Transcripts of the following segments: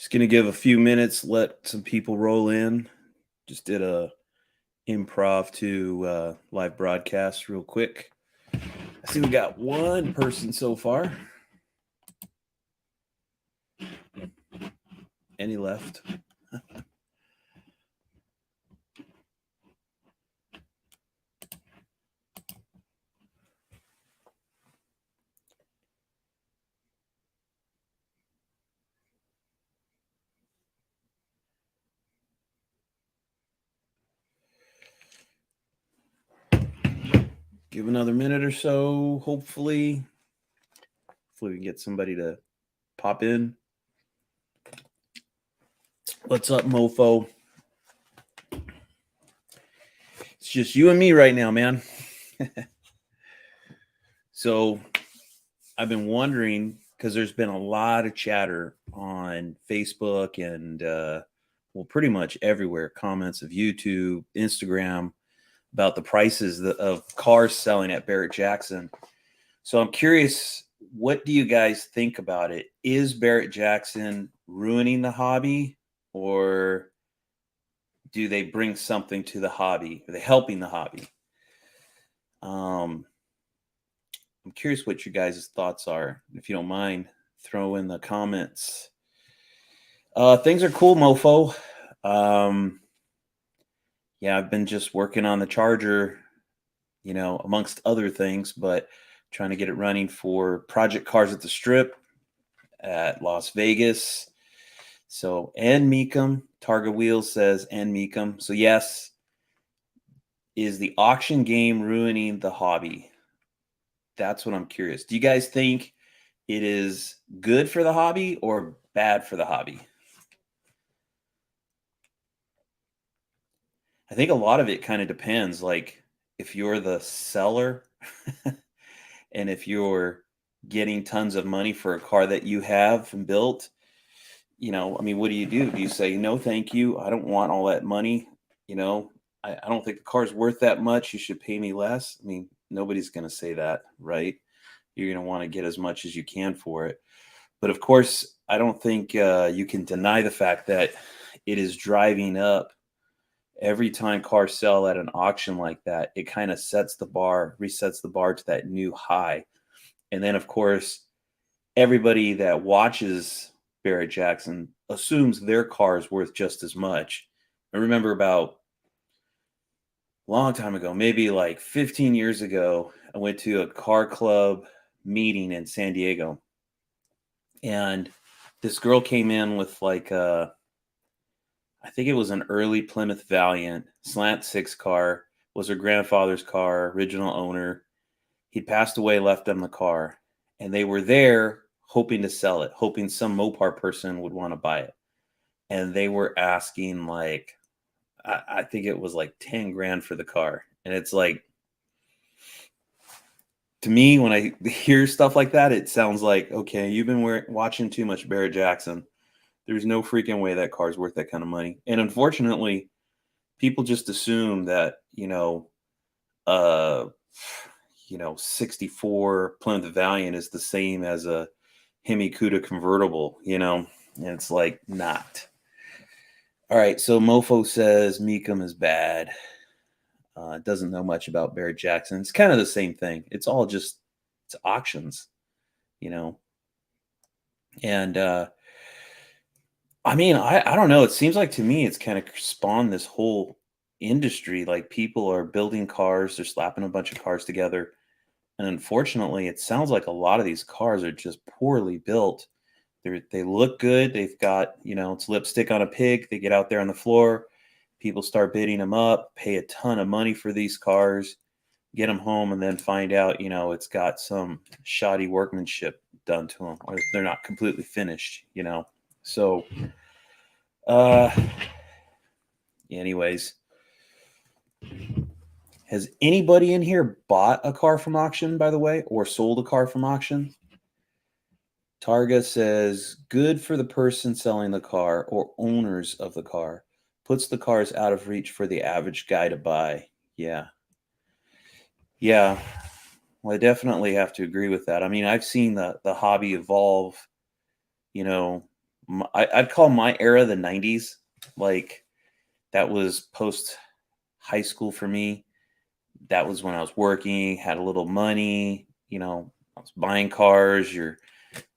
Just gonna give a few minutes, let some people roll in. Just did a improv to live broadcast real quick. I see we got one person so far. Any left? Give another minute or so. Hopefully we can get somebody to pop in. What's up, mofo? It's just you and me right now, man. So I've been wondering, because there's been a lot of chatter on Facebook and pretty much everywhere, comments of YouTube, Instagram, about the prices of cars selling at Barrett Jackson. So I'm curious, what do you guys think about it? Is Barrett Jackson ruining the hobby, or do they bring something to the hobby? Are they helping the hobby? I'm curious what you guys' thoughts are. If you don't mind, throw in the comments. Things are cool, mofo. Yeah, I've been just working on the charger, amongst other things, but trying to get it running for Project Cars at the Strip at Las Vegas. So, and Meekum, Targa Wheels says, and Meekum. So, yes, is the auction game ruining the hobby? That's what I'm curious. Do you guys think it is good for the hobby or bad for the hobby? I think a lot of it kind of depends. Like, if you're the seller and if you're getting tons of money for a car that you have and built, what do? Do you say, no, thank you, I don't want all that money? I don't think the car's worth that much. You should pay me less. I mean, nobody's going to say that, right? You're going to want to get as much as you can for it. But of course, I don't think you can deny the fact that it is driving up. Every time cars sell at an auction like that, it kind of resets the bar to that new high. And then, of course, everybody that watches Barrett Jackson assumes their car is worth just as much. I remember about a long time ago, maybe like 15 years ago, I went to a car club meeting in San Diego. And this girl came in with I think it was an early Plymouth Valiant slant six car, was her grandfather's car, original owner. He'd passed away, left them the car, and they were there hoping to sell it, hoping some Mopar person would want to buy it. And they were asking I think it was like 10 grand for the car. And it's like, to me, when I hear stuff like that, it sounds like, okay, you've been watching too much Barrett Jackson. There's no freaking way that car's worth that kind of money. And unfortunately, people just assume that, 64 Plymouth Valiant is the same as a Hemi Cuda convertible, and it's like not. All right, so Mofo says Meekum is bad. Doesn't know much about Barrett Jackson. It's kind of the same thing. It's all just, it's auctions, and I don't know. It seems like to me, it's kind of spawned this whole industry. Like, people are building cars, they're slapping a bunch of cars together. And unfortunately, it sounds like a lot of these cars are just poorly built. They look good. They've got, it's lipstick on a pig. They get out there on the floor. People start bidding them up, pay a ton of money for these cars, get them home, and then find out, it's got some shoddy workmanship done to them, or they're not completely finished, So, anyways, has anybody in here bought a car from auction, by the way, or sold a car from auction? Targa says, good for the person selling the car or owners of the car. Puts the cars out of reach for the average guy to buy. Yeah. Yeah. Well, I definitely have to agree with that. I mean, I've seen the hobby evolve, I'd call my era the 90s. Like, that was post high school for me. That was when I was working, had a little money, I was buying cars. You're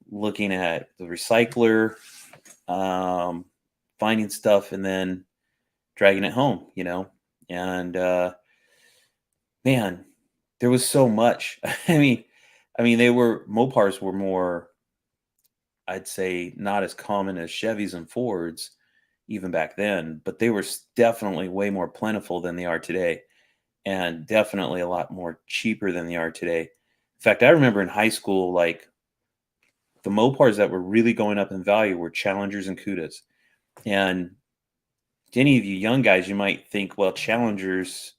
looking at the recycler, um, finding stuff, and then dragging it home. And man, there was so much. They were Mopars were more, I'd say, not as common as Chevys and Fords even back then, but they were definitely way more plentiful than they are today, and definitely a lot more cheaper than they are today. In fact, I remember in high school, like, the Mopars that were really going up in value were Challengers and Cudas. And to any of you young guys, you might think, well, Challengers,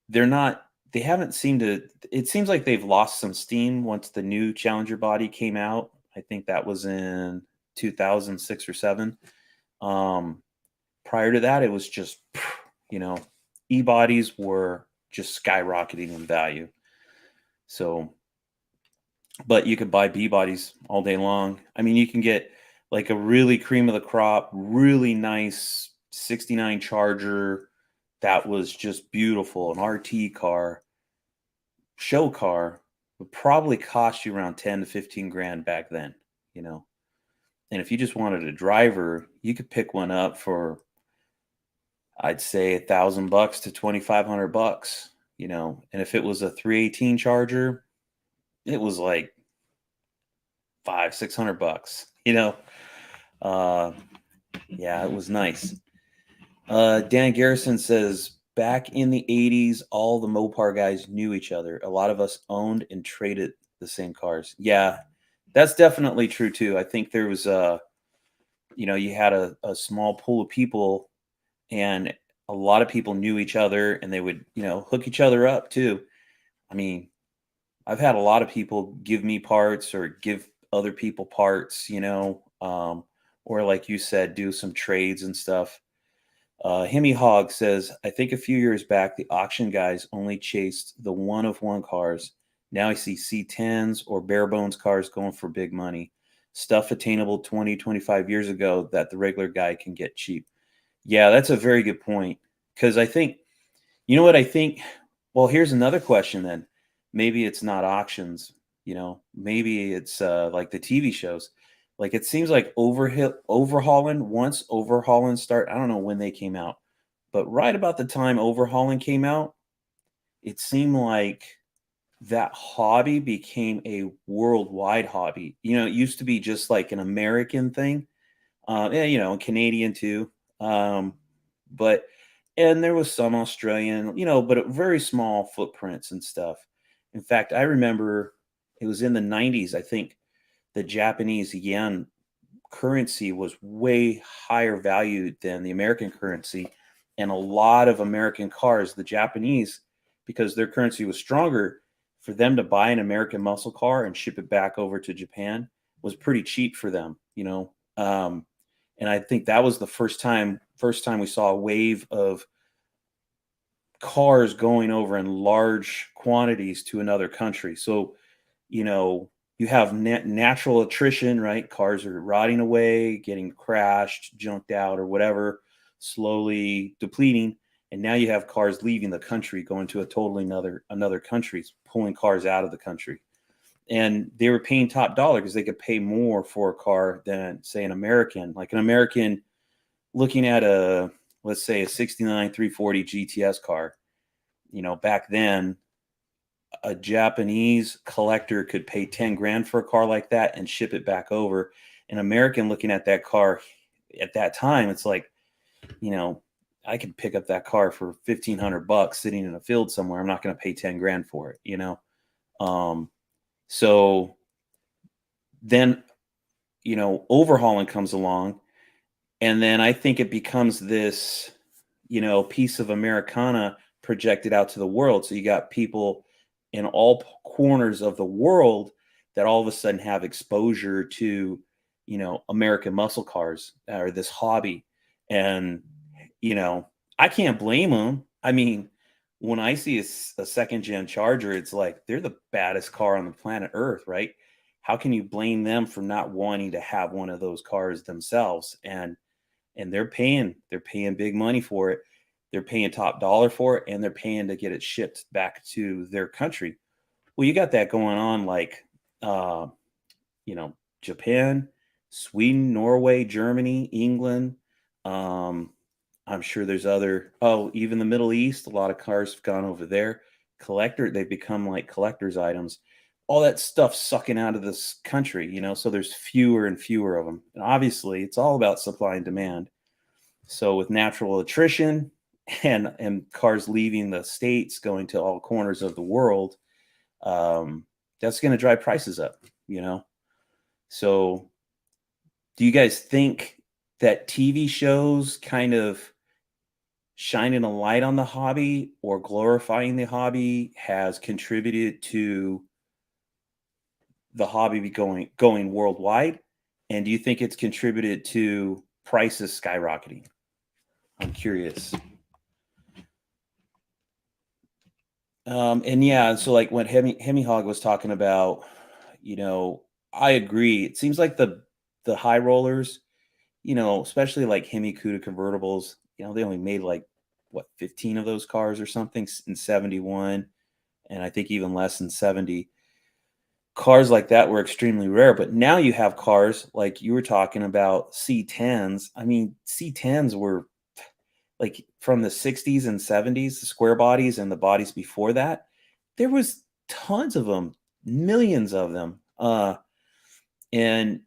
they're not, they haven't seemed to, it seems like they've lost some steam once the new Challenger body came out. I think that was in 2006 or 7. Um, Prior to that, it was just, you know, e-bodies were just skyrocketing in value. So, but you could buy B bodies all day long. You can get like a really cream of the crop, really nice 69 Charger that was just beautiful, an RT car, show car, would probably cost you around 10 to 15 grand back then. And if you just wanted a driver, you could pick one up for, I'd say, $1,000 to $2,500. And if it was a 318 Charger, it was like 500-600 bucks. uh yeah, it was nice. Dan Garrison says, back in the 80s, all the Mopar guys knew each other. A lot of us owned and traded the same cars. Yeah, that's definitely true too. I think there was you had a small pool of people, and a lot of people knew each other, and they would hook each other up too. I mean, I've had a lot of people give me parts or give other people parts, or like you said, do some trades and stuff. Himmy Hog says, I think a few years back, the auction guys only chased the one of one cars. Now I see C10s or bare bones cars going for big money. Stuff attainable 20, 25 years ago that the regular guy can get cheap. Yeah, that's a very good point. Because I think, you know what I think? Well, here's another question then. Maybe it's not auctions. Maybe it's like the TV shows. Like, it seems like overhauling, once overhauling start, I don't know when they came out, but right about the time overhauling came out, it seemed like that hobby became a worldwide hobby. It used to be just like an American thing, yeah, Canadian too. Um, but and there was some Australian, but very small footprints and stuff. In fact, I remember it was in the 90s. I think the Japanese yen currency was way higher valued than the American currency. And a lot of American cars, the Japanese, because their currency was stronger, for them to buy an American muscle car and ship it back over to Japan was pretty cheap for them. And I think that was the first time we saw a wave of cars going over in large quantities to another country. So, you know, you have natural attrition, right? Cars are rotting away, getting crashed, junked out, or whatever, slowly depleting. And now you have cars leaving the country, going to a totally another country, pulling cars out of the country. And they were paying top dollar because they could pay more for a car than, say, an American. Like an American looking at let's say a 69 340 GTS car, back then, a Japanese collector could pay 10 grand for a car like that and ship it back over. An American looking at that car at that time, it's like, you know, I could pick up that car for $1,500 sitting in a field somewhere. I'm not going to pay 10 grand for it. Um, so then, overhauling comes along, and then I think it becomes this, piece of Americana projected out to the world. So you got people in all corners of the world that all of a sudden have exposure to, American muscle cars or this hobby. And, you know, I can't blame them. I mean, when I see a second gen Charger, it's like they're the baddest car on the planet Earth, right? how can you blame them for not wanting to have one of those cars themselves? And they're paying big money for it. They're paying top dollar for it, and they're paying to get it shipped back to their country. Well, you got that going on, like, uh, Japan, Sweden, Norway, Germany, England. Um, I'm sure there's even the Middle East. A lot of cars have gone over there. They've become like collector's items. All that stuff sucking out of this country, so there's fewer and fewer of them. And obviously, it's all about supply and demand. So with natural attrition and cars leaving the states, going to all corners of the world, um, that's going to drive prices up. You know. So, do you guys think that TV shows kind of shining a light on the hobby or glorifying the hobby has contributed to the hobby going worldwide? And do you think it's contributed to prices skyrocketing? I'm curious. And yeah, so like what Hemi Hog was talking about, you know, I agree. It seems like the high rollers, especially like Hemi Cuda convertibles, they only made like what 15 of those cars or something in 71, and I think even less in 70. Cars like that were extremely rare, but now you have cars like you were talking about C10s. I mean, C10s were like from the 60s and 70s, the square bodies and the bodies before that. There was tons of them, millions of them. And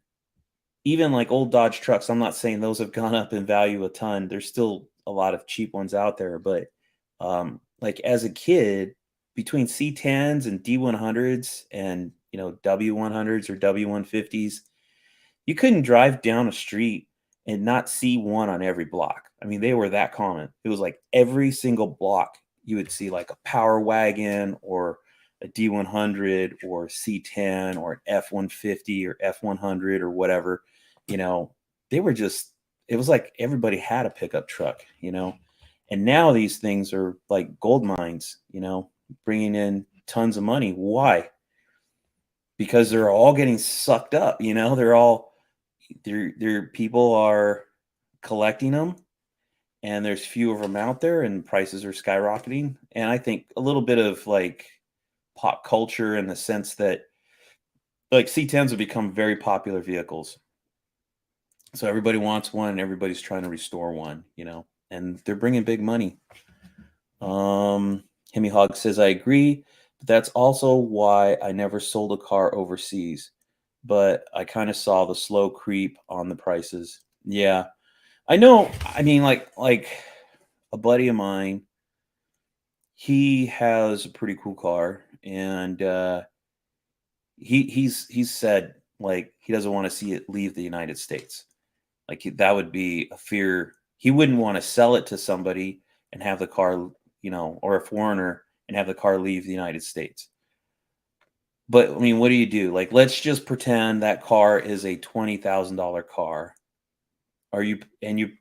even like old Dodge trucks, I'm not saying those have gone up in value a ton. There's still a lot of cheap ones out there, but like as a kid, between C10s and D100s and W100s or W150s, you couldn't drive down a street and not see one on every block. I mean, they were that common. It was like every single block you would see like a Power Wagon or a D100 or C10 or an F150 or F100 or whatever. You know, they were just, it was like everybody had a pickup truck. And now these things are like gold mines, bringing in tons of money. Why? Because they're all getting sucked up, they're people are collecting them, and there's few of them out there, and prices are skyrocketing. And I think a little bit of like pop culture in the sense that like C10s have become very popular vehicles. So everybody wants one and everybody's trying to restore one, and they're bringing big money. Hemi Hog says, I agree, but that's also why I never sold a car overseas. But I kind of saw the slow creep on the prices. Yeah, I know. I mean, like a buddy of mine, he has a pretty cool car, and he's said like he doesn't want to see it leave the United States. Like that would be a fear. He wouldn't want to sell it to somebody and have the car, or a foreigner and have the car leave the United States. But I mean, what do you do? Like, let's just pretend that car is a $20,000 car. You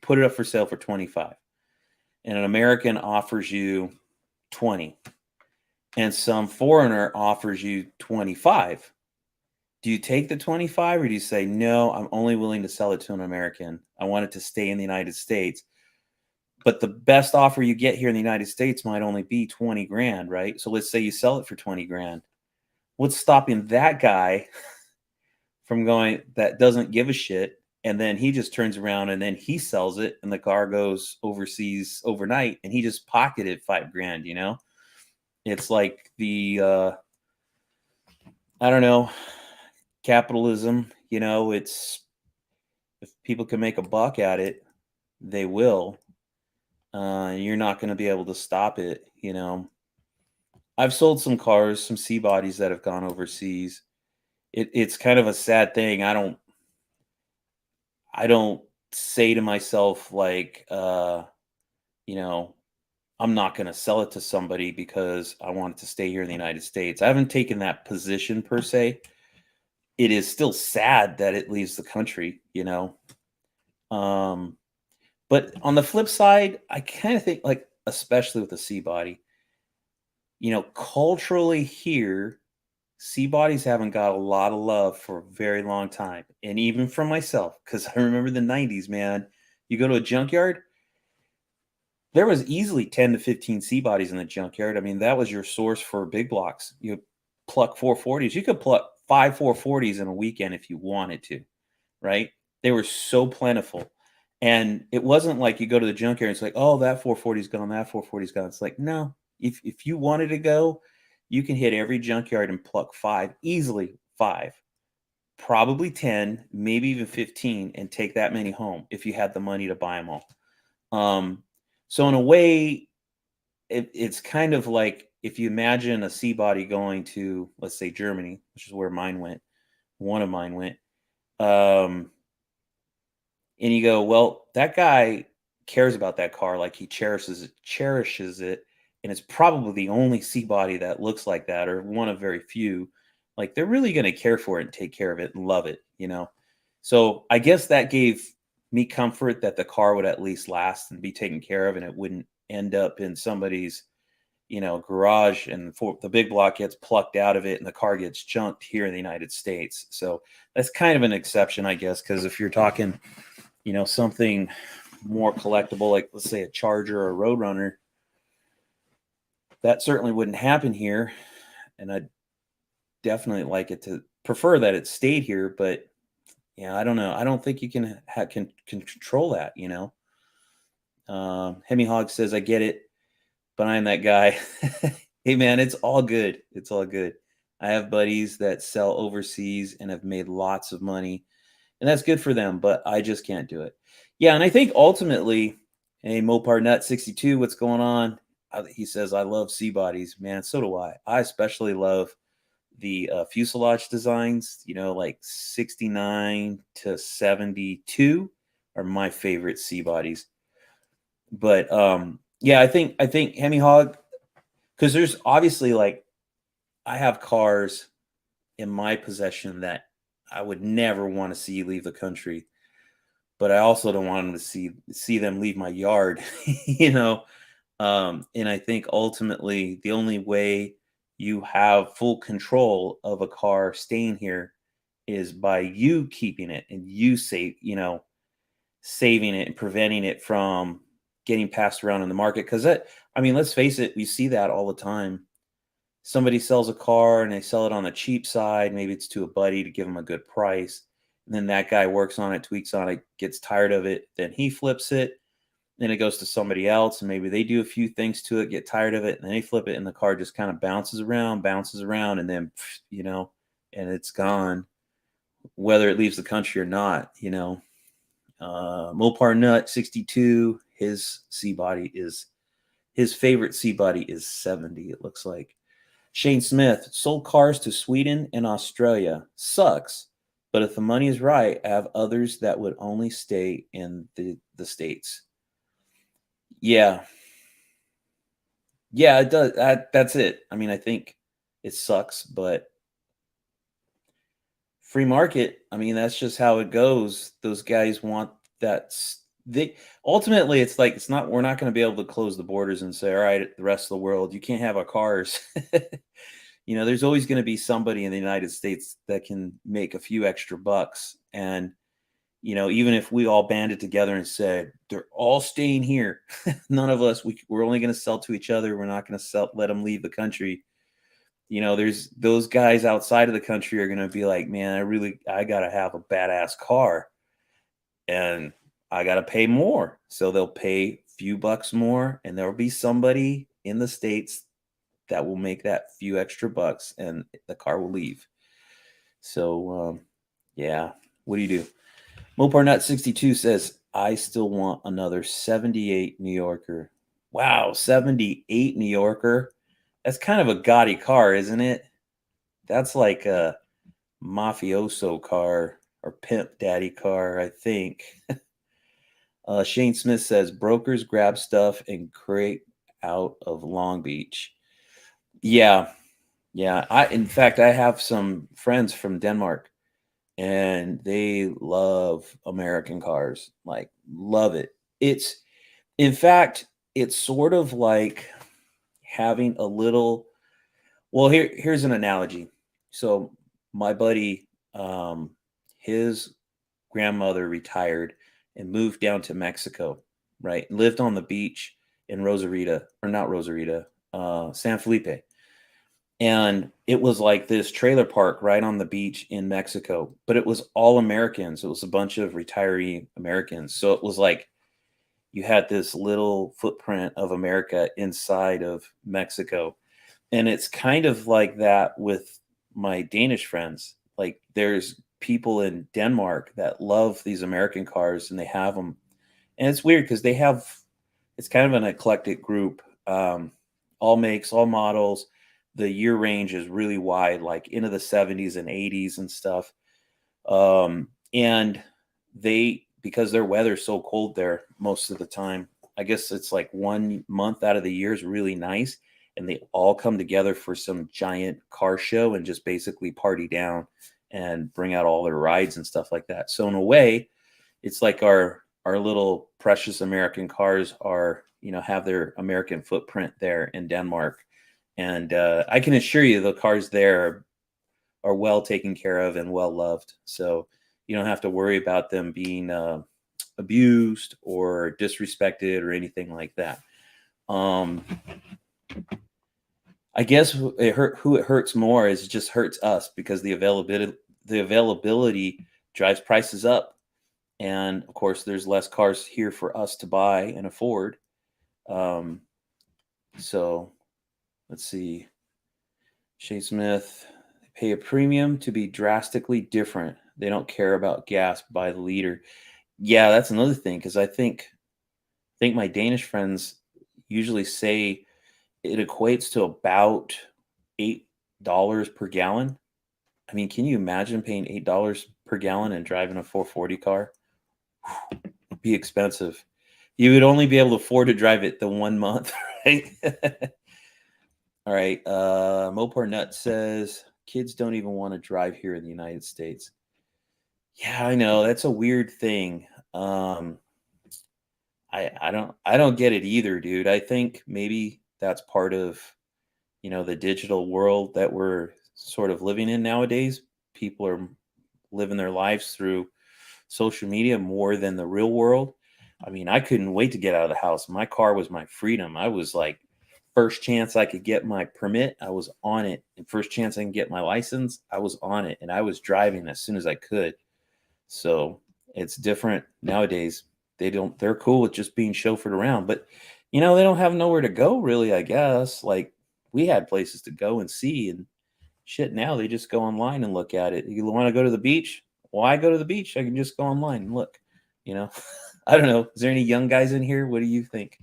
put it up for sale for 25, and an American offers you 20, and some foreigner offers you 25. Do you take the 25, or do you say, no, I'm only willing to sell it to an American? I want it to stay in the United States. But the best offer you get here in the United States might only be 20 grand, right? So let's say you sell it for 20 grand. What's stopping that guy from going, that doesn't give a shit, and then he just turns around and then he sells it, and the car goes overseas overnight, and he just pocketed 5 grand? It's like I don't know, capitalism. It's, if people can make a buck at it, they will. You're not going to be able to stop it. I've sold some cars, some C bodies that have gone overseas. It's kind of a sad thing. I don't say to myself like, I'm not going to sell it to somebody because I want it to stay here in the United States. I haven't taken that position per se. It is still sad that it leaves the country. Um, but on the flip side, I kind of think like, especially with the C body, culturally here, C bodies haven't got a lot of love for a very long time. And even from myself, because I remember the 90s, man. You go to a junkyard, there was easily 10 to 15 C bodies in the junkyard. I mean, that was your source for big blocks. You pluck 440s. You could pluck 5 440s in a weekend if you wanted to, right? They were so plentiful. And it wasn't like you go to the junkyard and it's like, oh, that 440's gone, that 440's gone. It's like, no, if you wanted to go, you can hit every junkyard and pluck five, easily five, probably 10, maybe even 15, and take that many home if you had the money to buy them all. So in a way, it's kind of like if you imagine a sea body going to, let's say, Germany, which is where mine went, one of mine went, um, and you go, well, that guy cares about that car like he cherishes it, and it's probably the only sea body that looks like that, or one of very few. Like they're really going to care for it and take care of it and love it, you know. So I guess that gave me comfort that the car would at least last and be taken care of, and it wouldn't end up in somebody's, garage, and the big block gets plucked out of it and the car gets junked here in the United States. So that's kind of an exception, I guess, because if you're talking, something more collectible, like let's say a Charger or a Roadrunner, that certainly wouldn't happen here. And I'd definitely like it to prefer that it stayed here, but yeah, I don't know. I don't think you can control that, Hemi Hog says, I get it, but I'm that guy. Hey man, it's all good. It's all good. I have buddies that sell overseas and have made lots of money, and that's good for them, but I just can't do it. Yeah, and I think ultimately, hey, Mopar Nut 62, what's going on? He says, I love C bodies. Man, so do I. I especially love the fuselage designs, like 69 to 72 are my favorite C bodies. But yeah, I think Hemi Hog, because there's obviously, like, I have cars in my possession that I would never want to see leave the country, but I also don't want them to see them leave my yard, you know. And I think ultimately the only way you have full control of a car staying here is by you keeping it and you saving it and preventing it from getting passed around in the market. Because I mean, let's face it, we see that all the time. Somebody sells a car and they sell it on the cheap side. Maybe it's to a buddy to give them a good price. And then that guy works on it, tweaks on it, gets tired of it. Then he flips it. Then it goes to somebody else, and maybe they do a few things to it, get tired of it, and then they flip it, and the car just kind of bounces around, and then, and it's gone, whether it leaves the country or not, Mopar Nut 62, his favorite C body is 70, it looks like. Shane Smith, sold cars to Sweden and Australia. Sucks. But if the money is right, I have others that would only stay in the States. Yeah. Yeah, it does. That's it. I mean, I think it sucks, but free market, I mean, that's just how it goes. Those guys want that. They ultimately, it's like, we're not going to be able to close the borders and say, all right, the rest of the world, you can't have our cars. There's always going to be somebody in the United States that can make a few extra bucks. And, even if we all banded together and said, they're all staying here, none of us, we're only going to sell to each other. We're not going to let them leave the country. There's those guys outside of the country are going to be like, man, I got to have a badass car and I got to pay more. So they'll pay a few bucks more, and there'll be somebody in the States that will make that few extra bucks, and the car will leave. So, yeah, what do you do? Mopar Nut 62 says, I still want another 78 New Yorker. Wow, 78 New Yorker. That's kind of a gaudy car, isn't it? That's like a mafioso car or pimp daddy car, I think. Shane Smith says, brokers grab stuff and crate out of Long Beach. Yeah. In fact, I have some friends from Denmark, and they love American cars, like love it. In fact, it's sort of like having a little, well, here's an analogy. So my buddy, his grandmother retired and moved down to Mexico, right? Lived on the beach in Rosarita, or not Rosarita, San Felipe. And it was like this trailer park right on the beach in Mexico, but it was all Americans. It was a bunch of retiree Americans. So it was like you had this little footprint of America inside of Mexico. And it's kind of like that with my Danish friends. Like there's people in Denmark that love these American cars and they have them. And it's weird because they have, it's kind of an eclectic group, all makes, all models. The year range is really wide, like into the 70s and 80s and stuff. And they, because their weather's so cold there most of the time, I guess it's like 1 month out of the year is really nice. And they all come together for some giant car show and just basically party down and bring out all their rides and stuff like that. So in a way, it's like our little precious American cars are, have their American footprint there in Denmark. And I can assure you the cars there are well taken care of and well loved. So you don't have to worry about them being abused or disrespected or anything like that. Um, I guess who it hurts more is it just hurts us because the availability drives prices up, and of course there's less cars here for us to buy and afford. Um, so let's see. Shay Smith, they pay a premium to be drastically different. They don't care about gas by the liter. Yeah, that's another thing because I think my Danish friends usually say it equates to about $8 per gallon. I mean, can you imagine paying $8 per gallon and driving a 440 car? It'd be expensive. You would only be able to afford to drive it the 1 month, right? All right. Mopar Nut says kids don't even want to drive here in the United States. Yeah, I know. That's a weird thing. I don't get it either, dude. I think maybe that's part of, the digital world that we're sort of living in nowadays. People are living their lives through social media more than the real world. I mean, I couldn't wait to get out of the house. My car was my freedom. I was like, first chance I could get my permit, I was on it. And first chance I can get my license, I was on it. And I was driving as soon as I could. So it's different nowadays. They're cool with just being chauffeured around, but they don't have nowhere to go really, I guess. Like we had places to go and see and shit. Now they just go online and look at it. You want to go to the beach? Why go to the beach? I can just go online and look, you know. I don't know. Is there any young guys in here? What do you think?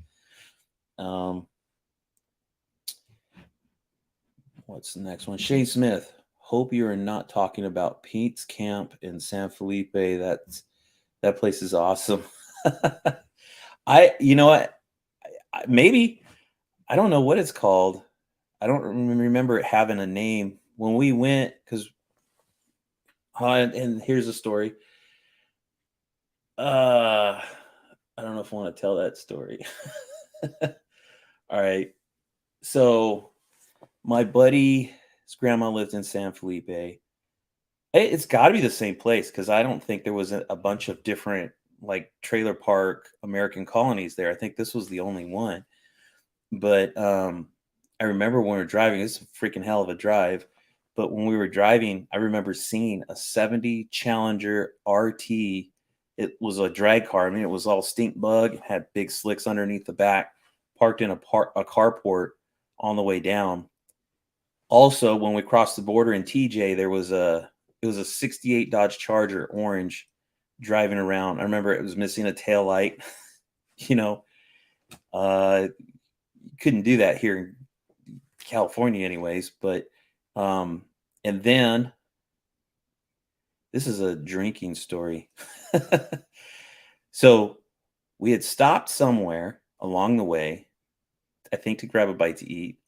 Um, what's the next one? Shay Smith. Hope you are not talking about Pete's Camp in San Felipe. That place is awesome. You know what? Maybe I don't know what it's called. I don't remember it having a name when we went because. And here's a story. I don't know if I want to tell that story. All right. So my buddy's grandma lived in San Felipe. It's got to be the same place because I don't think there was a bunch of different like trailer park American colonies there. I think this was the only one. But I remember when we were driving, it's a freaking hell of a drive. But when we were driving, I remember seeing a 70 Challenger RT. It was a drag car. I mean, it was all stink bug, had big slicks underneath the back, parked in a carport on the way down. Also, when we crossed the border in TJ, it was a 68 Dodge Charger orange driving around. I remember it was missing a tail light. you know, uh couldn't do that here in California anyways, but and then this is a drinking story. So we had stopped somewhere along the way, I think to grab a bite to eat,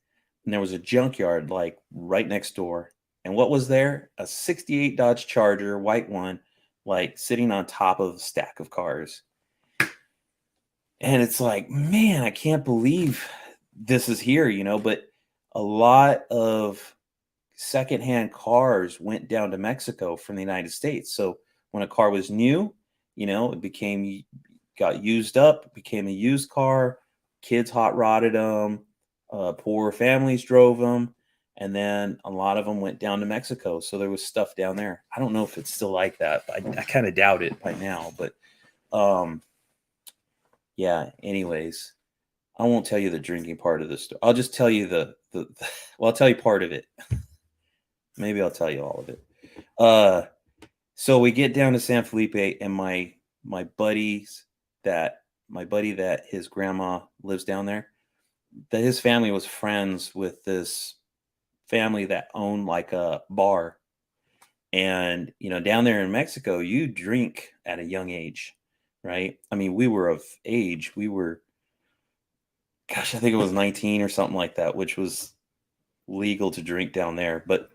and there was a junkyard like right next door. And what was there? A 68 Dodge Charger, white one, like sitting on top of a stack of cars. And it's like, man, I can't believe this is here, but a lot of secondhand cars went down to Mexico from the United States. So when a car was new, it got used up, became a used car. Kids hot rodded them. Poor families drove them, and then a lot of them went down to Mexico. So there was stuff down there. I don't know if it's still like that. I kind of doubt it by now, but um, yeah. Anyways, I won't tell you the drinking part of the story. I'll just tell you well, I'll tell you part of it. Maybe I'll tell you all of it. Uh, so we get down to San Felipe, and my buddies that my buddy that his grandma lives down there, that his family was friends with this family that owned like a bar. And down there in Mexico, you drink at a young age, right? I mean, we were of age. We were, gosh, I think it was 19 or something like that, which was legal to drink down there. But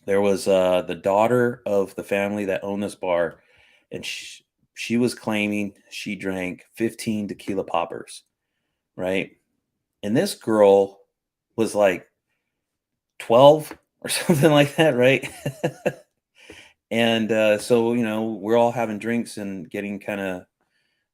there was the daughter of the family that owned this bar, and she was claiming she drank 15 tequila poppers, right? And this girl was like 12 or something like that, right? And so, we're all having drinks and getting kind of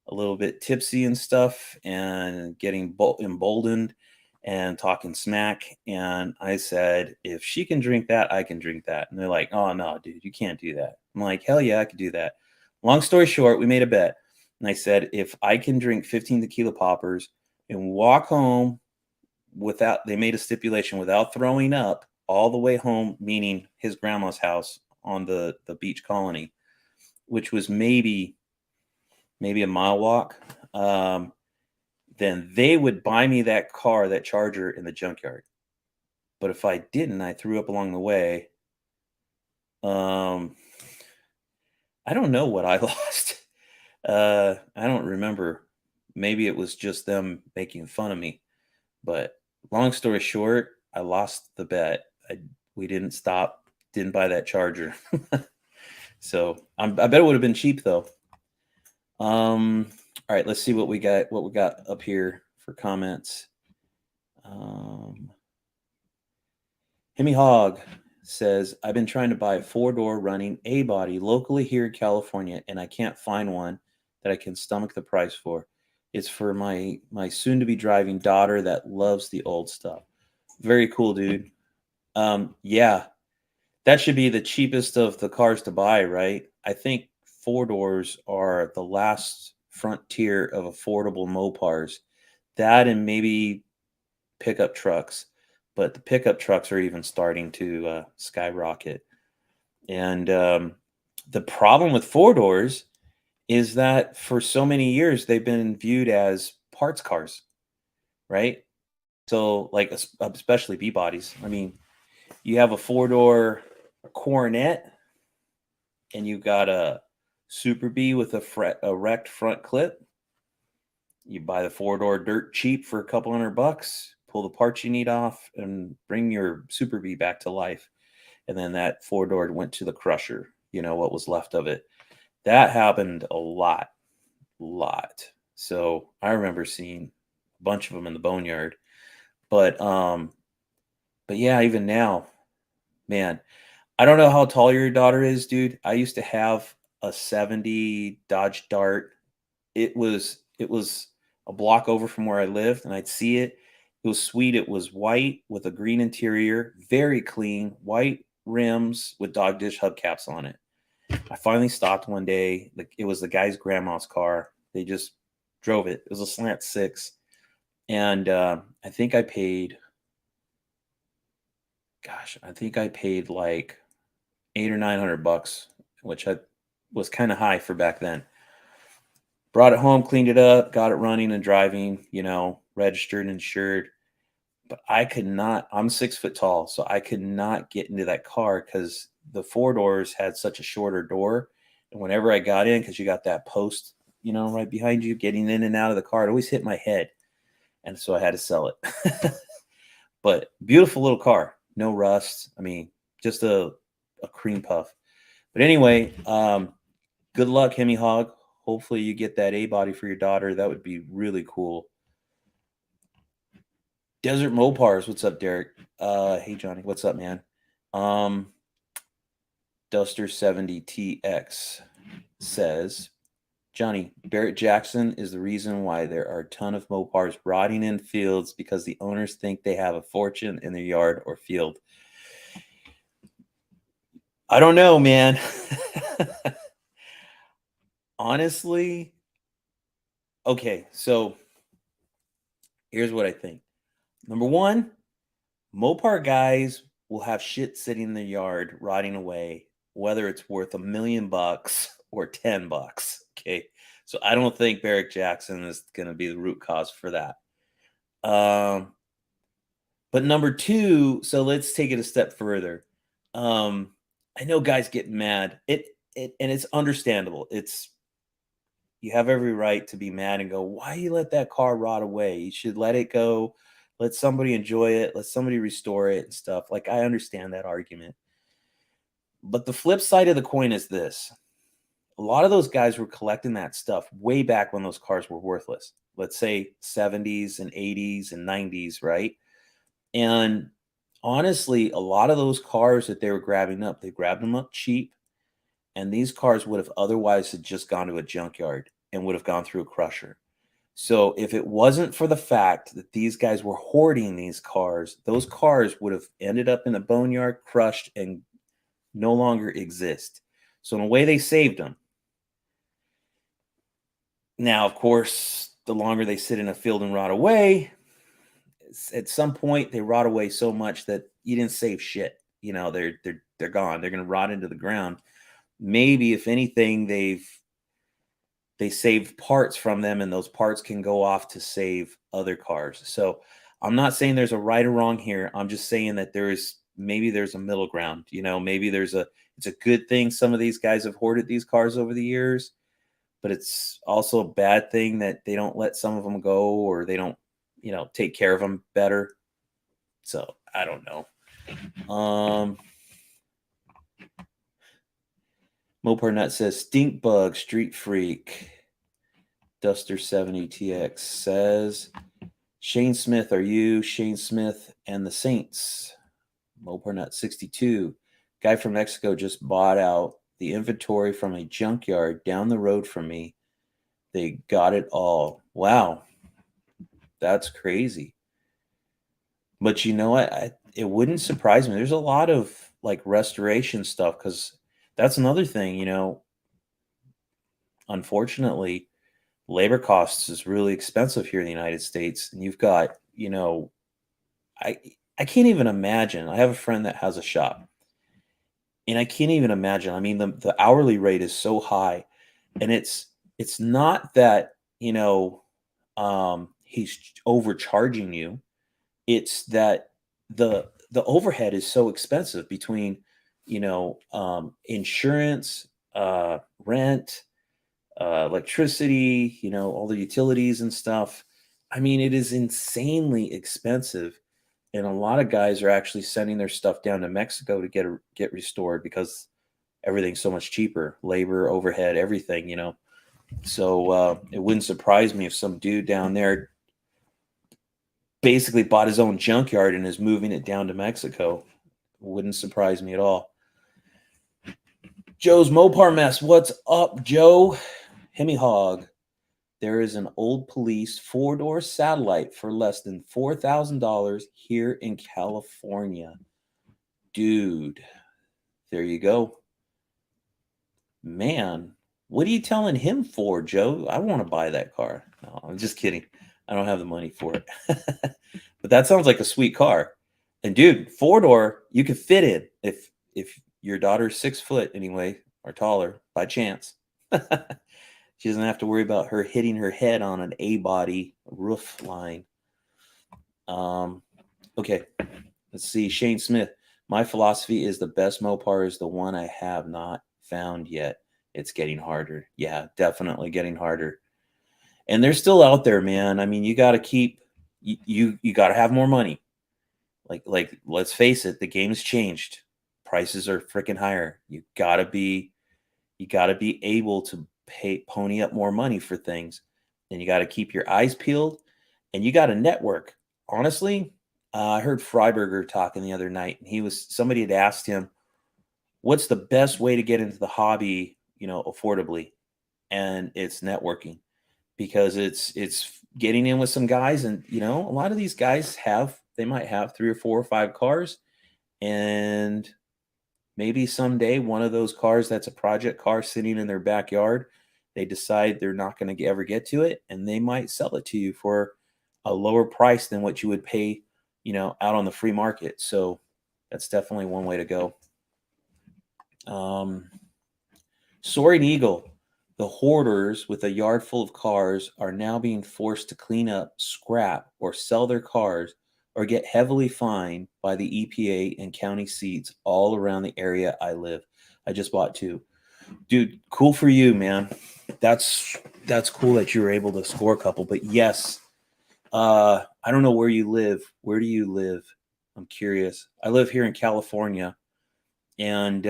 a little bit tipsy and stuff, and getting emboldened and talking smack. And I said, if she can drink that, I can drink that. And they're like, oh, no, dude, you can't do that. I'm like, hell yeah, I could do that. Long story short, we made a bet. And I said, if I can drink 15 tequila poppers and walk home they made a stipulation, without throwing up all the way home, meaning his grandma's house on the beach colony, which was maybe a mile walk, then they would buy me that car, that Charger, in the junkyard. But if I didn't, I threw up along the way. Um, I don't know what I lost. I don't remember. Maybe it was just them making fun of me. But long story short, I lost the bet. We didn't stop, didn't buy that Charger. So I bet it would have been cheap though. All right, let's see what we got up here for comments. Himmy Hog says, I've been trying to buy a 4-door running A body locally here in California, and I can't find one that I can stomach the price for. It's for my soon to be driving daughter that loves the old stuff. Very cool, dude. Yeah, that should be the cheapest of the cars to buy, right? I think 4-doors are the last frontier of affordable Mopars. That and maybe pickup trucks, but the pickup trucks are even starting to skyrocket. And the problem with 4-doors is that for so many years they've been viewed as parts cars, right? So, like, especially B bodies. I mean, you have a 4-door Coronet, and you got a Super B with a wrecked front clip. You buy the 4-door dirt cheap for a couple $100, pull the parts you need off, and bring your Super B back to life. And then that 4-door went to the crusher, what was left of it. That happened a lot. So I remember seeing a bunch of them in the boneyard. But yeah, even now, man, I don't know how tall your daughter is, dude. I used to have a 70 Dodge Dart. It was a block over from where I lived, and I'd see it. It was sweet. It was white with a green interior, very clean, white rims with dog dish hubcaps on it. I finally stopped one day. It was the guy's grandma's car. They just drove it. It was a slant 6. And I think I paid, like $800 or $900, which was kind of high for back then. Brought it home, cleaned it up, got it running and driving, registered and insured. But I could not, I'm 6 foot tall, so I could not get into that car because the 4-doors had such a shorter door. And whenever I got in, because you got that post, right behind you, getting in and out of the car, it always hit my head. And so I had to sell it. But beautiful little car, no rust. I mean, just a cream puff. But anyway, good luck, Hemi Hog. Hopefully you get that A body for your daughter. That would be really cool. Desert Mopars. What's up, Derek? Hey Johnny, what's up, man? Um, Duster 70 TX says, Johnny, Barrett Jackson is the reason why there are a ton of Mopars rotting in fields because the owners think they have a fortune in their yard or field. I don't know, man. Honestly, okay, so here's what I think. Number one, Mopar guys will have shit sitting in their yard rotting away, whether it's worth $1 million or $10. Okay. So I don't think Barrett Jackson is going to be the root cause for that. Um, but number two, so let's take it a step further. Um, I know guys get mad. It and it's understandable. It's you have every right to be mad and go, why you let that car rot away? You should let it go. Let somebody enjoy it. Let somebody restore it and stuff. Like, I understand that argument. But the flip side of the coin is this. A lot of those guys were collecting that stuff way back when those cars were worthless. Let's say 70s and 80s and 90s, right? And honestly, a lot of those cars that they were grabbing up, they grabbed them up cheap. And these cars would have otherwise had just gone to a junkyard and would have gone through a crusher. So if it wasn't for the fact that these guys were hoarding these cars, those cars would have ended up in the boneyard, crushed, and no longer exist. So in a way, they saved them. Now, of course, the longer they sit in a field and rot away, at some point they rot away so much that you didn't save shit. You know, they're gone. They're going to rot into the ground. Maybe if anything, they saved parts from them, and those parts can go off to save other cars. So I'm not saying there's a right or wrong here. I'm just saying that there's a middle ground. You know, maybe it's a good thing some of these guys have hoarded these cars over the years, but it's also a bad thing that they don't let some of them go, or they don't, take care of them better. So I don't know. Mopar Nut says stink bug street freak. Duster 70 TX says, Shane Smith, are you Shane Smith and the Saints? Mopar Nut 62. Guy from Mexico just bought out the inventory from a junkyard down the road from me. They got it all. Wow. That's crazy. But you know what? It wouldn't surprise me. There's a lot of like restoration stuff because that's another thing, unfortunately, labor costs is really expensive here in the United States. And you've got, I I can't even imagine. I have a friend that has a shop, and I can't even imagine. I mean, the hourly rate is so high, and it's not that, he's overcharging you. It's that the overhead is so expensive between, insurance, rent, electricity, all the utilities and stuff. I mean, it is insanely expensive, and a lot of guys are actually sending their stuff down to Mexico to get restored because everything's so much cheaper, labor, overhead, everything, So it wouldn't surprise me if some dude down there basically bought his own junkyard and is moving it down to Mexico. Wouldn't surprise me at all. Joe's Mopar mess. What's up, Joe? Hemi Hog. There is an old police four-door satellite for less than $4,000 here in California. Dude, there you go. Man, what are you telling him for, Joe? I want to buy that car. No, I'm just kidding. I don't have the money for it. But that sounds like a sweet car. And dude, four-door, you could fit in if your daughter's 6 foot anyway, or taller by chance. She doesn't have to worry about her hitting her head on an A-body roof line. Okay, let's see. Shane Smith. My philosophy is the best Mopar is the one I have not found yet. It's getting harder. Yeah, definitely getting harder. And they're still out there, man. I mean, you got to keep you got to have more money. Like let's face it, the game's changed. Prices are freaking higher. You got to be able to pony up more money for things. And you got to keep your eyes peeled, and you got to network. honestly, I heard Freiberger talking the other night, and somebody had asked him, "What's the best way to get into the hobby, affordably?" And it's networking, because it's getting in with some guys, and a lot of these guys they might have 3 or 4 or 5 cars, and maybe someday one of those cars that's a project car sitting in their backyard, they decide they're not going to ever get to it, and they might sell it to you for a lower price than what you would pay, out on the free market. So that's definitely one way to go. Um, Soaring Eagle. The hoarders with a yard full of cars are now being forced to clean up, scrap, or sell their cars, or get heavily fined by the EPA and county seats all around the area I live. I just bought 2. Dude, cool for you, man. That's cool that you were able to score a couple. But yes, I don't know where you live. Where do you live? I'm curious. I live here in California, and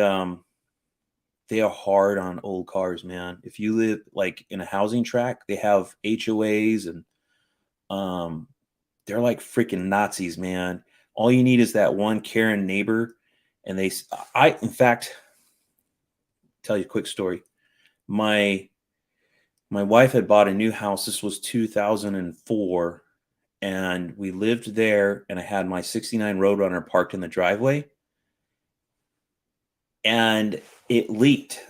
they are hard on old cars, man. If you live like in a housing tract, they have HOAs, and um they're like freaking Nazis, man. All you need is that one Karen neighbor, and I in fact, tell you a quick story. My my wife had bought a new house. This was 2004, and we lived there, and I had my 69 Roadrunner parked in the driveway, and it leaked,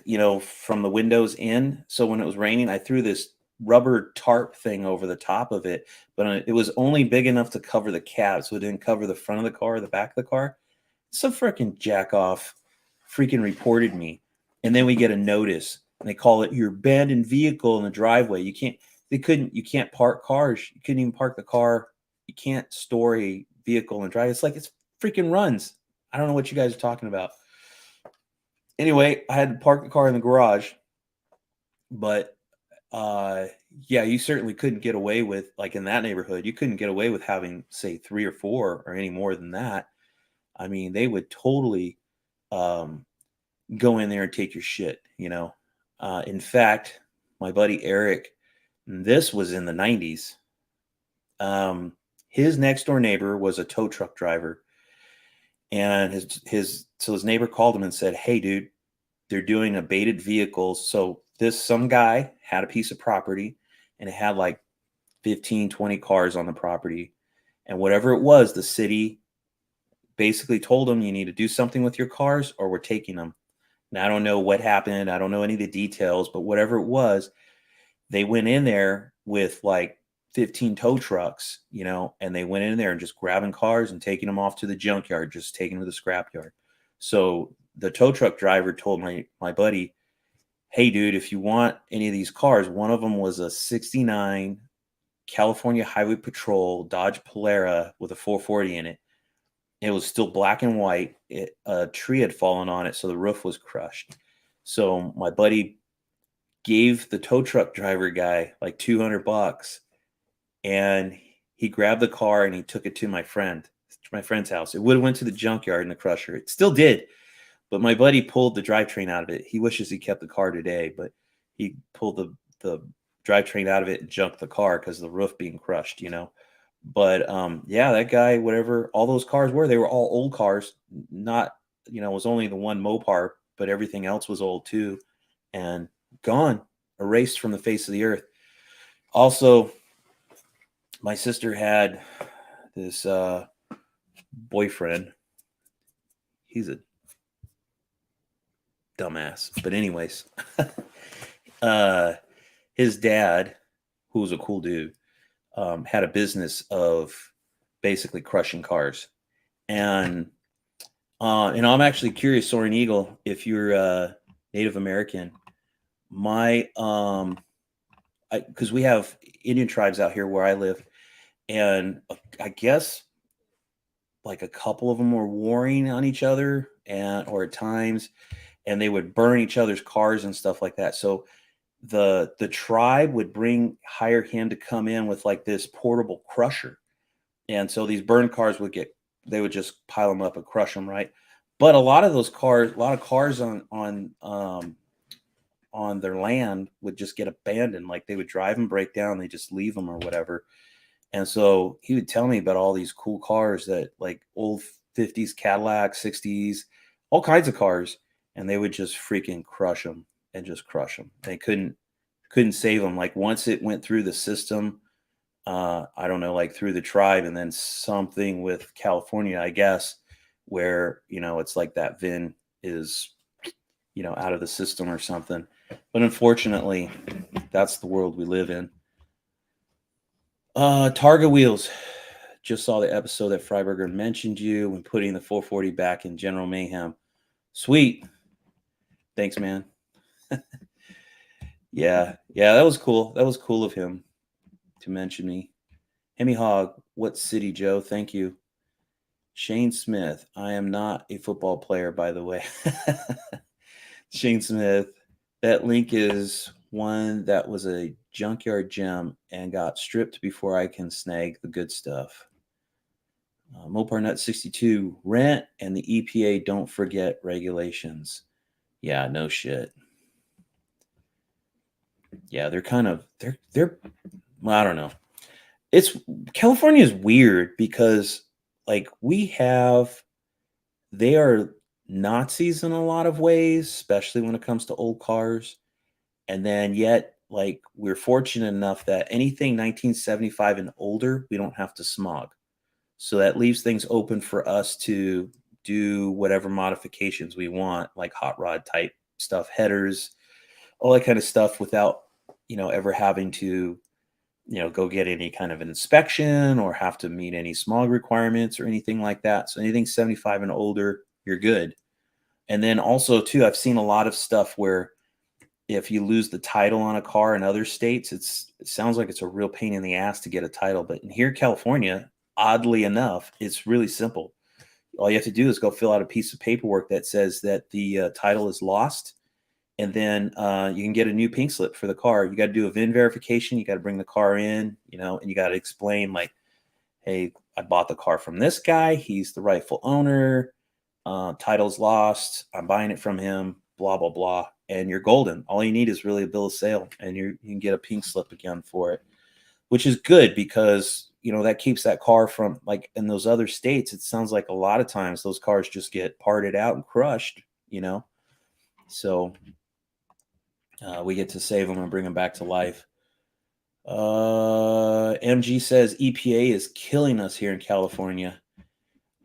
from the windows in. So when it was raining, I threw this rubber tarp thing over the top of it, but it was only big enough to cover the cab, so it didn't cover the front of the car or the back of the car. Some freaking jack off freaking reported me, and then we get a notice, and they call it your abandoned vehicle in the driveway. You can't park cars. You couldn't even park the car. You can't store a vehicle in the driveway. It's like it's freaking runs. I don't know what you guys are talking about. Anyway, I had to park the car in the garage, but uh yeah, you certainly couldn't get away with, like, in that neighborhood, you couldn't get away with having, say, 3 or 4 or any more than that. I mean, they would totally um go in there and take your shit. In fact, my buddy Eric, this was in the 90s. His next door neighbor was a tow truck driver, and his neighbor called him and said, "Hey, dude, they're doing abated vehicles." So some guy had a piece of property, and it had like 15, 20 cars on the property. And whatever it was, the city basically told him, you need to do something with your cars or we're taking them. Now, I don't know what happened. I don't know any of the details, but whatever it was, they went in there with like 15 tow trucks, and they went in there and just grabbing cars and taking them off to the junkyard, just taking them to the scrapyard. So the tow truck driver told my buddy, "Hey, dude, if you want any of these cars," one of them was a 69 California Highway Patrol Dodge Polara with a 440 in it. It was still black and white. A tree had fallen on it, so the roof was crushed. So my buddy gave the tow truck driver guy like $200, and he grabbed the car and he took it to my friend's house. It would have went to the junkyard in the crusher. It still did, but my buddy pulled the drivetrain out of it. He wishes he kept the car today, but he pulled the drivetrain out of it and junked the car because of the roof being crushed. But yeah, that guy, whatever all those cars were, they were all old cars. Not, it was only the one Mopar, but everything else was old too, and gone, erased from the face of the earth. Also, my sister had this boyfriend. He's a dumbass, but anyways, his dad, who was a cool dude, had a business of basically crushing cars. And I'm actually curious, Soaring Eagle, if you're Native American, because we have Indian tribes out here where I live, and I guess like a couple of them were warring on each other, or at times, and they would burn each other's cars and stuff like that. So the tribe would hire him to come in with like this portable crusher, and so these burned cars they would just pile them up and crush them, right? But a lot of cars on their land would just get abandoned. Like they would drive and break down, they just leave them or whatever. And so he would tell me about all these cool cars that like old 50s Cadillac, 60s, all kinds of cars, and they would just freaking crush them and just crush them. They couldn't save them. Like once it went through the system, I don't know, like through the tribe, and then something with California, I guess, where it's like that VIN is out of the system or something. But unfortunately, that's the world we live in. Targa wheels. Just saw the episode that Freiberger mentioned you when putting the 440 back in General Mayhem. Sweet. Thanks, man. Yeah, that was cool. That was cool of him to mention me. Hemi Hog, what city, Joe? Thank you. Shane Smith. I am not a football player, by the way. Shane Smith. That link is one that was a junkyard gem and got stripped before I can snag the good stuff. Mopar Nut 62, rent and the EPA don't forget regulations. Yeah, no shit. Yeah, they're kind of they're well, I don't know. It's California is weird because like they are Nazis in a lot of ways, especially when it comes to old cars. And then yet like we're fortunate enough that anything 1975 and older, we don't have to smog. So that leaves things open for us to do whatever modifications we want, like hot rod type stuff, headers, all that kind of stuff without, ever having to, go get any kind of an inspection or have to meet any smog requirements or anything like that. So anything 75 and older, you're good. And then also too, I've seen a lot of stuff where if you lose the title on a car in other states, it sounds like it's a real pain in the ass to get a title. But in here, California, oddly enough, it's really simple. All you have to do is go fill out a piece of paperwork that says that the title is lost, and then you can get a new pink slip for the car. You got to do a VIN verification. You got to bring the car in, and you got to explain like, hey, I bought the car from this guy. He's the rightful owner. Title's lost. I'm buying it from him. Blah blah blah. And you're golden. All you need is really a bill of sale, and you can get a pink slip again for it, which is good because that keeps that car from like in those other states. It sounds like a lot of times those cars just get parted out and crushed. So we get to save them and bring them back to life. MG says EPA is killing us here in California.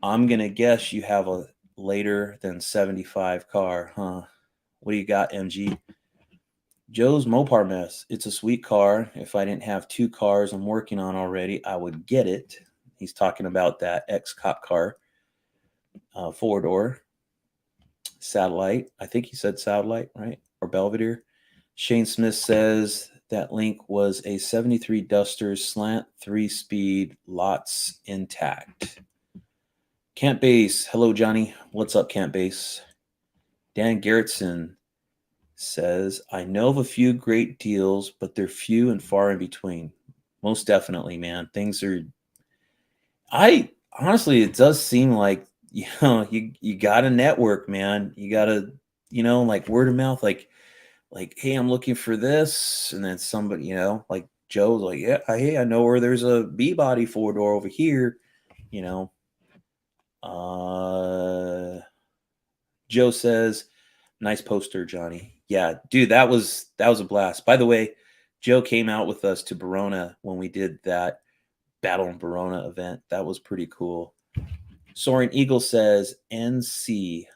I'm gonna guess you have a later than 75 car, huh? What do you got, MG? Joe's Mopar mess. It's a sweet car. If I didn't have two cars I'm working on already, I would get it. He's talking about that ex-cop car, four-door, satellite. I think he said satellite, right? Or Belvedere. Shane Smith says that link was a 73 Duster slant 3-speed, lots intact. Camp Base. Hello, Johnny. What's up, Camp Base? Dan Gerritsen says, I know of a few great deals, but they're few and far in between. Most definitely, man. Things are honestly, it does seem like, you got a network, man. You got to, like word of mouth, like, hey, I'm looking for this. And then somebody, like Joe's like, yeah, hey, I know where there's a B body 4-door over here, Joe says, nice poster, Johnny. Yeah, dude, that was a blast. By the way, Joe came out with us to Verona when we did that Battle in Verona event. That was pretty cool. Soaring Eagle says NC.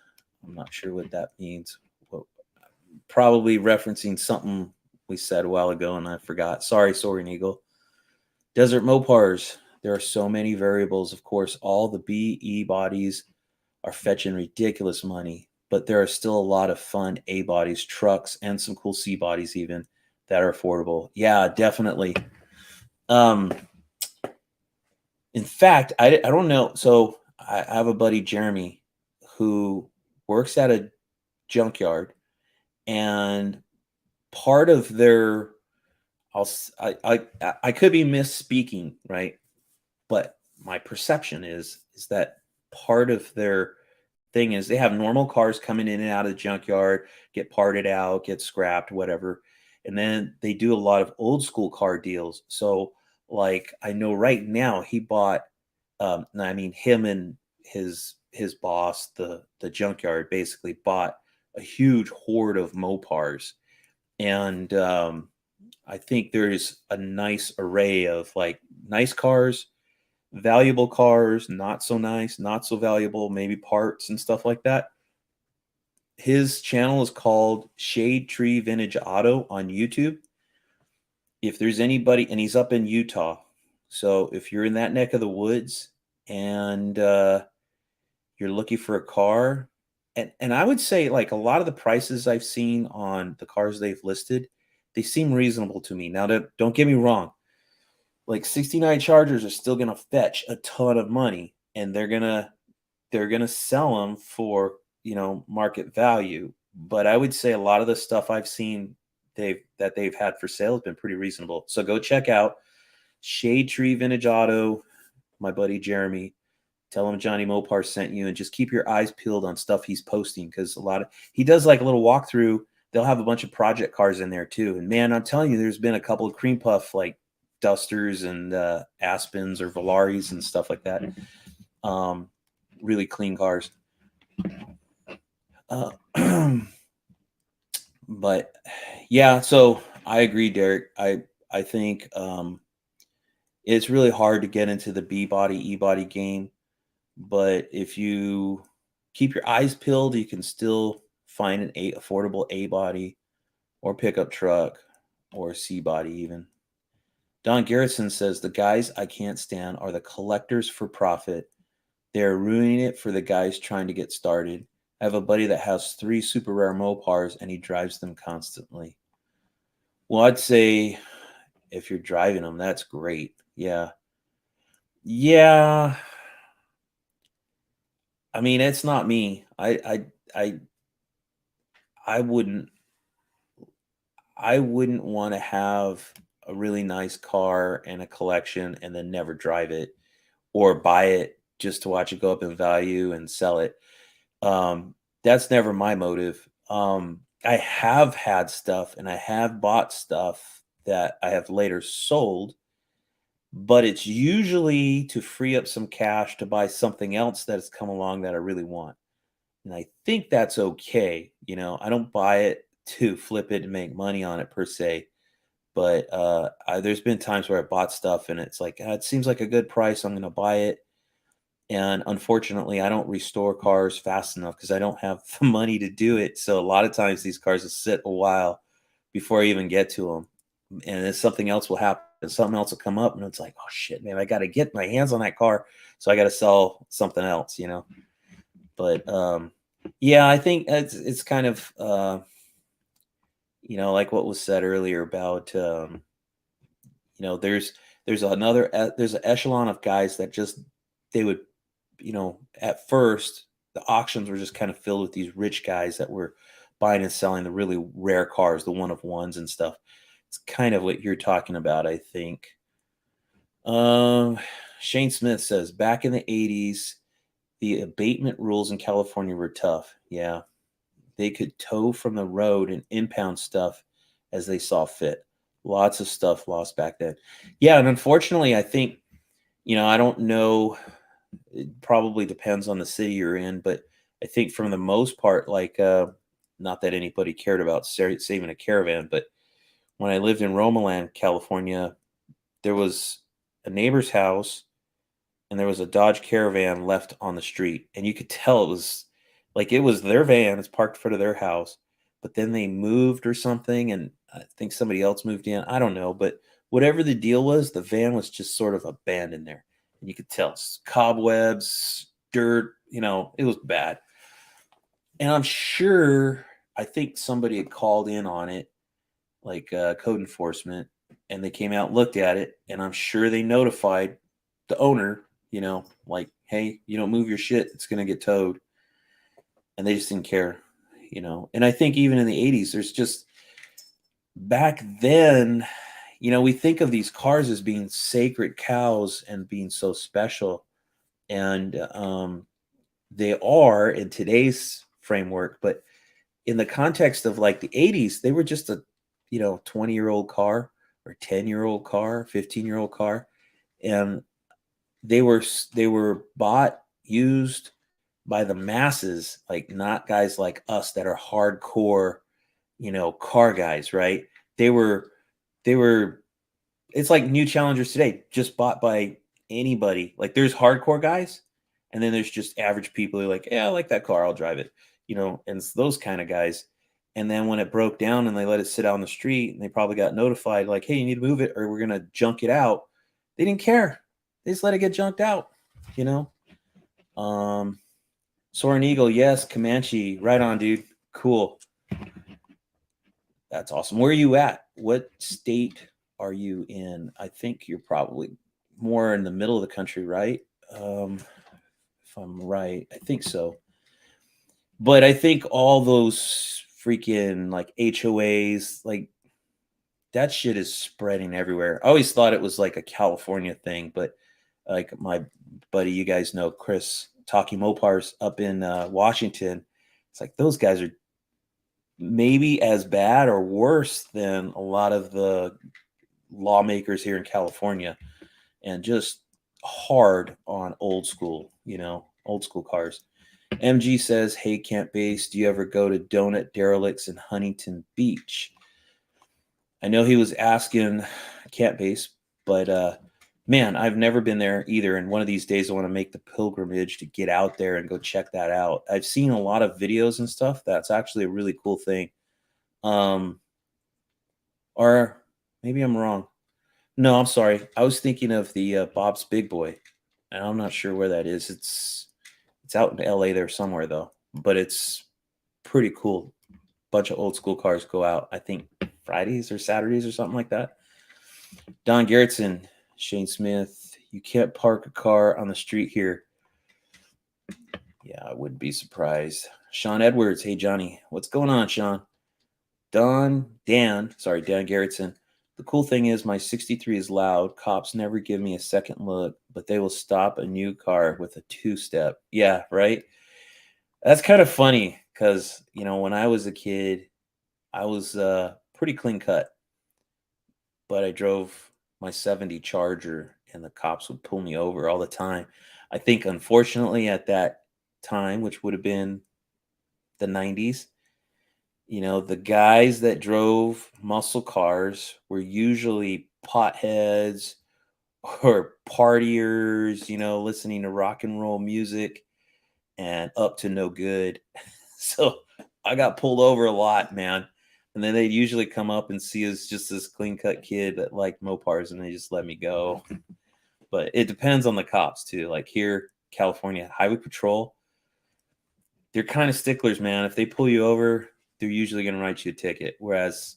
I'm not sure what that means. Well, probably referencing something we said a while ago and I forgot. Sorry, Soaring Eagle. Desert Mopars. There are so many variables. Of course, all the BE bodies are fetching ridiculous money, but there are still a lot of fun A bodies, trucks, and some cool C bodies even that are affordable. Yeah, definitely. In fact, I don't know. So I have a buddy, Jeremy, who works at a junkyard, and part of their, I could be misspeaking, right? But my perception is that part of their thing is they have normal cars coming in and out of the junkyard, get parted out, get scrapped, whatever. And then they do a lot of old school car deals. So Like, I know right now he bought, I mean, him and his boss, the junkyard, basically bought a huge hoard of Mopars, and I think there's a nice array of like nice cars, valuable cars, not so nice, not so valuable, maybe parts and stuff like that. His channel is called Shade Tree Vintage Auto on YouTube. If there's anybody, and he's up in Utah, so if you're in that neck of the woods and you're looking for a car, and I would say like a lot of the prices I've seen on the cars they've listed, they seem reasonable to me. Now, don't get me wrong, like 69 Chargers are still gonna fetch a ton of money, and they're gonna sell them for, market value. But I would say a lot of the stuff I've seen they've had for sale has been pretty reasonable. So go check out Shade Tree Vintage Auto, my buddy Jeremy. Tell him Johnny Mopar sent you, and just keep your eyes peeled on stuff he's posting, because he does like a little walkthrough. They'll have a bunch of project cars in there too. And man, I'm telling you, there's been a couple of cream puff like Dusters and Aspens or Valaris and stuff like that. Really clean cars. Uh, but yeah, so I agree, Derek. I think it's really hard to get into the B body, E body game. But if you keep your eyes peeled, you can still find an affordable A body or pickup truck or C body even. Don Garrison says the guys I can't stand are the collectors for profit. They're ruining it for the guys trying to get started. I have a buddy that has 3 super rare Mopars and he drives them constantly. Well, I'd say if you're driving them, that's great. Yeah. Yeah. I mean, it's not me. I wouldn't want to have a really nice car and a collection and then never drive it, or buy it just to watch it go up in value and sell it. That's never my motive. I have had stuff and I have bought stuff that I have later sold, but it's usually to free up some cash to buy something else that has come along that I really want. And I think that's okay. I don't buy it to flip it and make money on it per se. But there's been times where I bought stuff and it's like, it seems like a good price. I'm going to buy it. And unfortunately, I don't restore cars fast enough because I don't have the money to do it. So a lot of times these cars will sit a while before I even get to them. And then something else will happen. Something else will come up and it's like, oh shit, man, I got to get my hands on that car. So I got to sell something else. But yeah, I think it's kind of like what was said earlier about there's there's an echelon of guys that just they would at first the auctions were just kind of filled with these rich guys that were buying and selling the really rare cars, the one of ones and stuff. It's kind of what you're talking about, I think. Um, Shane Smith says back in the 80s, the abatement rules in California were tough. Yeah. They could tow from the road and impound stuff as they saw fit. Lots of stuff lost back then. Yeah. And unfortunately, I think, I don't know. It probably depends on the city you're in, but I think for the most part, like, not that anybody cared about saving a caravan, but when I lived in Romaland, California, there was a neighbor's house and there was a Dodge Caravan left on the street, and you could tell it was their van. It's parked in front of their house, but then they moved or something, and I think somebody else moved in. I don't know, but whatever the deal was, the van was just sort of abandoned there, and you could tell cobwebs, dirt. It was bad, and I think somebody had called in on it, like code enforcement, and they came out, looked at it, and I'm sure they notified the owner, like, hey, you don't move your shit, it's going to get towed. And they just didn't care. And I think even in the 80s, there's just back then, we think of these cars as being sacred cows and being so special. And they are in today's framework, but in the context of like the 80s, they were just a 20-year-old car or or 10-year-old car, 15-year-old car, and they were bought, used by the masses, like not guys like us that are hardcore, car guys, right? They were they were it's like new challengers today, just bought by anybody. Like there's hardcore guys, and then there's just average people who are like, yeah, I like that car, I'll drive it, and it's those kind of guys. And then when it broke down and they let it sit out on the street, and they probably got notified, like, hey, you need to move it or we're gonna junk it out. They didn't care. They just let it get junked out, you know. Um, Soaring Eagle, yes, Comanche, right on, dude. Cool. That's awesome. Where are you at? What state are you in? I think you're probably more in the middle of the country, right? If I'm right, I think so. But I think all those freaking like HOAs, like that shit is spreading everywhere. I always thought it was like a California thing, but like my buddy, you guys know Chris Talking Mopars up in Washington. It's like those guys are maybe as bad or worse than a lot of the lawmakers here in California, and just hard on old school cars. MG says, hey, Camp Base, do you ever go to donut derelicts in Huntington Beach? I know he was asking Camp Base, but man, I've never been there either. And one of these days, I want to make the pilgrimage to get out there and go check that out. I've seen a lot of videos and stuff. That's actually a really cool thing. Or maybe I'm wrong. No, I'm sorry. I was thinking of the Bob's Big Boy, and I'm not sure where that is. It's out in LA there somewhere though, but it's pretty cool. Bunch of old school cars go out. I think Fridays or Saturdays or something like that. Don Garrettson, Shane Smith, you can't park a car on the street here. Yeah, I wouldn't be surprised. Sean Edwards, hey Johnny, what's going on, Sean? Dan Garrettson. The cool thing is my 63 is loud. Cops never give me a second look, but they will stop a new car with a two-step. Yeah, right? That's kind of funny because, when I was a kid, I was pretty clean cut, but I drove my 70 Charger and the cops would pull me over all the time. I think, unfortunately, at that time, which would have been the 90s, the guys that drove muscle cars were usually potheads or partiers, listening to rock and roll music and up to no good. So I got pulled over a lot, man. And then they'd usually come up and see us just this clean cut kid that liked Mopars and they just let me go. But it depends on the cops too. Like here, California Highway Patrol, they're kind of sticklers, man. If they pull you over, they're usually going to write you a ticket. Whereas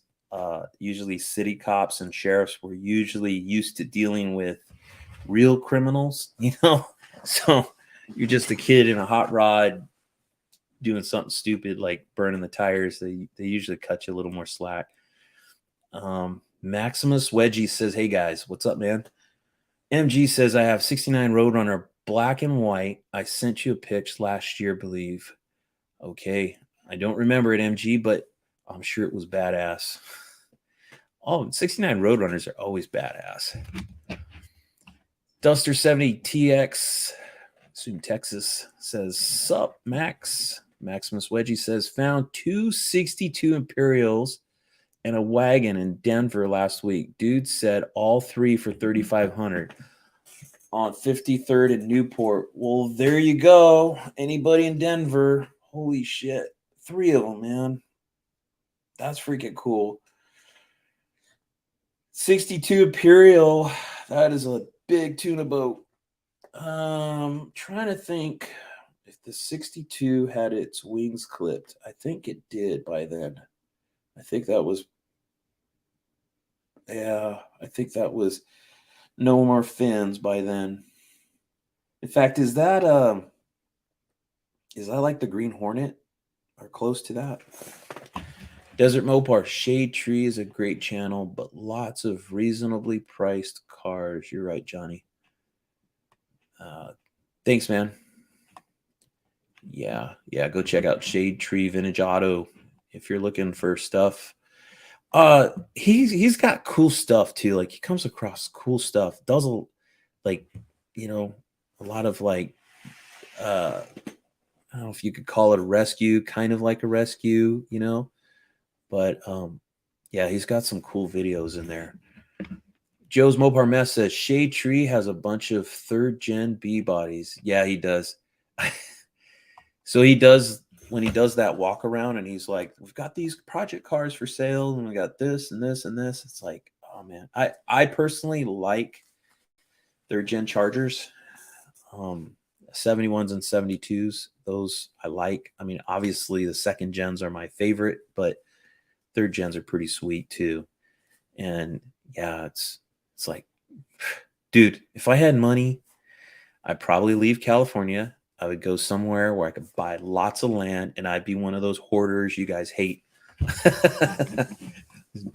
usually city cops and sheriffs were usually used to dealing with real criminals, So you're just a kid in a hot rod doing something stupid like burning the tires. They usually cut you a little more slack. Maximus Wedgie says, hey guys, what's up, man? MG says, I have 69 Roadrunner black and white. I sent you a pitch last year, believe. Okay. I don't remember it, MG, but I'm sure it was badass. Oh, 69 Roadrunners are always badass. Duster 70 TX, assume Texas, says, sup, Max? Maximus Wedgie says, found 262 Imperials and a wagon in Denver last week. Dude said all three for 3,500 on 53rd and Newport. Well, there you go. Anybody in Denver? Holy shit. 3 of them, man. That's freaking cool. 62 Imperial. That is a big tuna boat. Trying to think if the 62 had its wings clipped. I think it did by then. I think that was no more fins by then. In fact, is that like the Green Hornet or close to that? Desert Mopar, Shade Tree is a great channel, but lots of reasonably priced cars. You're right, Johnny. Thanks, man. Yeah, go check out Shade Tree Vintage Auto if you're looking for stuff. He's got cool stuff too. Like he comes across cool stuff. Does like, you know, a lot of like I don't know if you could call it a rescue, kind of like a rescue, you know. But yeah, he's got some cool videos in there. Joe's Mopar Mess says Shade Tree has a bunch of third gen B bodies. Yeah, he does. So he does when he does that walk around and he's like, we've got these project cars for sale and we got this and this and this. It's like, oh man. I personally like third gen Chargers. Um 71s and 72s. Those I like. I mean, obviously the second gens are my favorite, but third gens are pretty sweet too. And yeah, it's like, dude, if I had money, I'd probably leave California. I would go somewhere where I could buy lots of land and I'd be one of those hoarders you guys hate.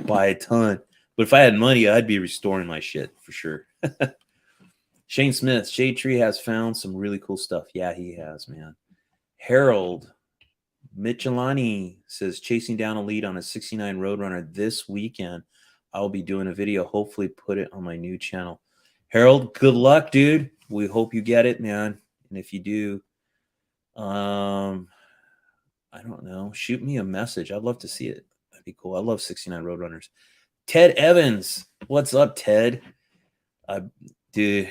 Buy a ton. But if I had money, I'd be restoring my shit for sure. Shane Smith, Shade Tree has found some really cool stuff. Yeah, he has, man. Harold Michelani says chasing down a lead on a 69 Roadrunner this weekend. I'll be doing a video, hopefully put it on my new channel. Harold, good luck, dude. We hope you get it, man. And if you do, I don't know, shoot me a message. I'd love to see it. That'd be cool. I love 69 Roadrunners. Ted Evans, what's up, Ted? Dude,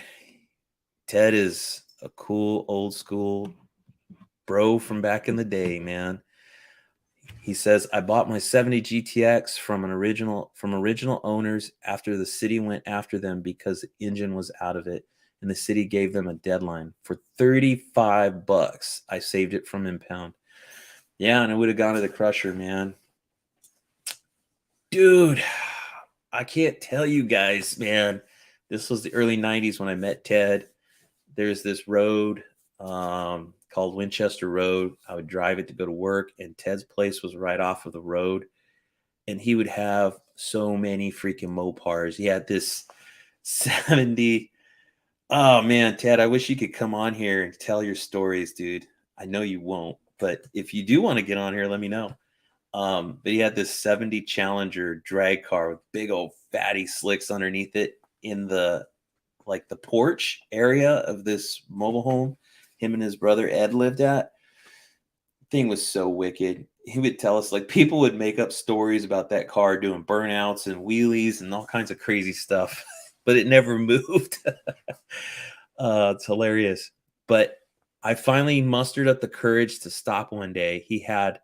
Ted is a cool old school bro from back in the day, man. He says, I bought my 70 GTX from original owners after the city went after them because the engine was out of it, and the city gave them a deadline for $35. I saved it from impound. Yeah, and it would have gone to the crusher, man. Dude, I can't tell you guys, man. This was the early 90s when I met Ted. There's this road called Winchester Road. I would drive it to go to work, and Ted's place was right off of the road. And he would have so many freaking Mopars. He had this 70. Oh man, Ted, I wish you could come on here and tell your stories, dude. I know you won't, but if you do want to get on here, let me know. But he had this 70 Challenger drag car with big old fatty slicks underneath it in the like the porch area of this mobile home him and his brother Ed lived at. Thing was so wicked. He would tell us like people would make up stories about that car doing burnouts and wheelies and all kinds of crazy stuff, but it never moved. It's hilarious. But I finally mustered up the courage to stop one day. He had,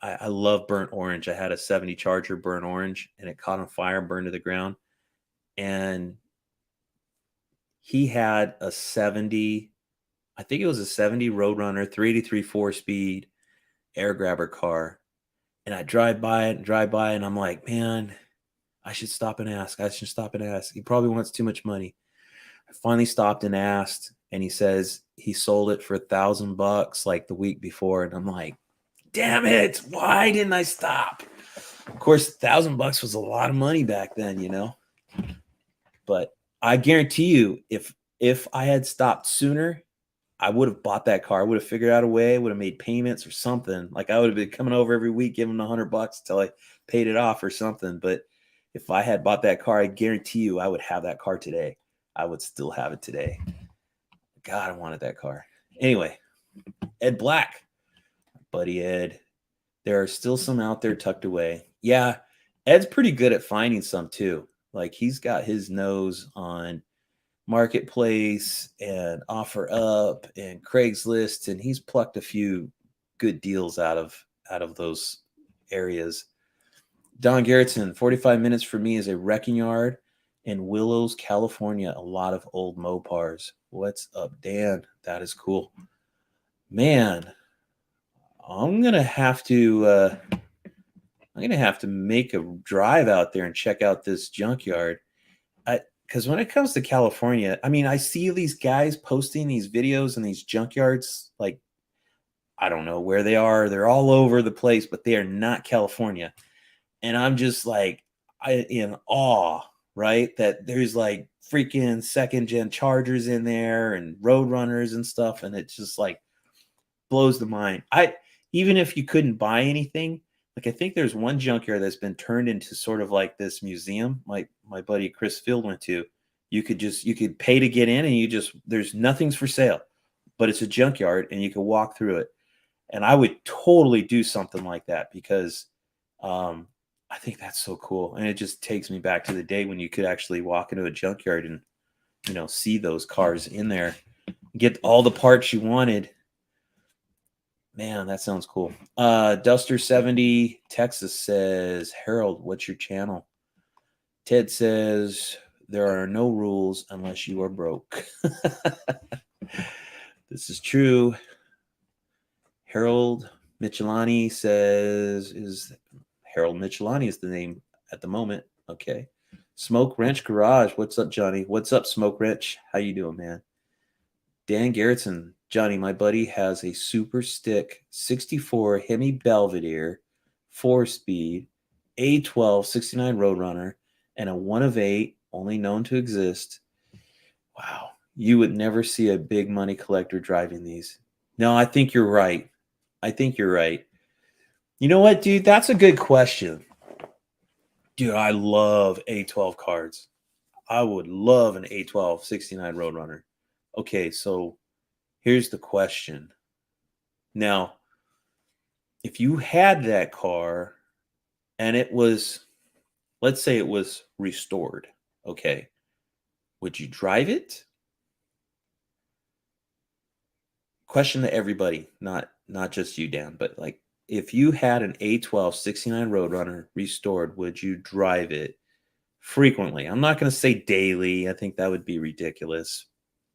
I love burnt orange. I had a 70 Charger burnt orange and it caught on fire and burned to the ground. And he had a 70, I think it was a 70 Roadrunner, 383 4-speed air grabber car. And I drive by it and drive by, and I'm like, man, I should stop and ask. I should stop and ask. He probably wants too much money. I finally stopped and asked, and he says he sold it for $1,000 like the week before. And I'm like, damn it, why didn't I stop? Of course, $1,000 was a lot of money back then, you know. But I guarantee you, if I had stopped sooner, I would have bought that car. I would have figured out a way, would have made payments or something. Like I would have been coming over every week, giving him $100 until I paid it off or something. But if I had bought that car, I guarantee you I would have that car today. I would still have it today. God, I wanted that car. Anyway, Ed Black, buddy Ed. There are still some out there tucked away. Yeah, Ed's pretty good at finding some too. Like he's got his nose on Marketplace and Offer Up and Craigslist, and he's plucked a few good deals out of those areas. Don Garrettson, 45 minutes for me is a wrecking yard in Willows, California. A lot of old Mopars. What's up, Dan? That is cool. Man, I'm gonna have to make a drive out there and check out this junkyard. Because when it comes to California, I mean, I see these guys posting these videos in these junkyards. Like, I don't know where they are. They're all over the place, but they are not California. And I'm just like, in awe, right? That there's like freaking second gen Chargers in there and Roadrunners and stuff. And it just like blows the mind. Even if you couldn't buy anything, Like I think there's one junkyard that's been turned into sort of like this museum. My buddy Chris Field went to. You could pay to get in, and there's nothing's for sale, but it's a junkyard, and you can walk through it. And I would totally do something like that because I think that's so cool, and it just takes me back to the day when you could actually walk into a junkyard and see those cars in there, get all the parts you wanted. Man, that sounds cool. Duster 70 Texas says, Harold, what's your channel? Ted says, there are no rules unless you are broke. This is true. Harold Michelani says, is Harold Michelani is the name at the moment. Okay. Smoke Wrench Garage. What's up, Johnny? What's up, Smoke Wrench? How you doing, man? Dan Garrettson. Johnny, my buddy has a super stick 64 Hemi Belvedere 4-speed A12 69 Roadrunner and a 1 of 8 only known to exist. Wow. You would never see a big money collector driving these. No, I think you're right. You know what, dude? That's a good question. Dude, I love A12 cards. I would love an A12 69 Roadrunner. Okay, so here's the question. Now, if you had that car and it was, let's say it was restored, okay, would you drive it? Question to everybody, not just you, Dan, but like, if you had an A12 69 Roadrunner restored, would you drive it frequently? I'm not going to say daily. I think that would be ridiculous,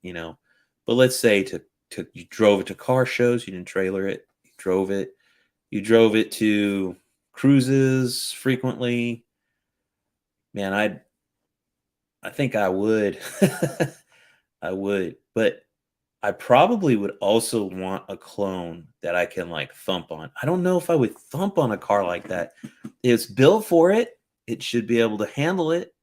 But let's say you drove it to car shows. You didn't trailer it. You drove it. You drove it to cruises frequently. Man, I think I would. I would, but I probably would also want a clone that I can like thump on. I don't know if I would thump on a car like that. It's built for it. It should be able to handle it,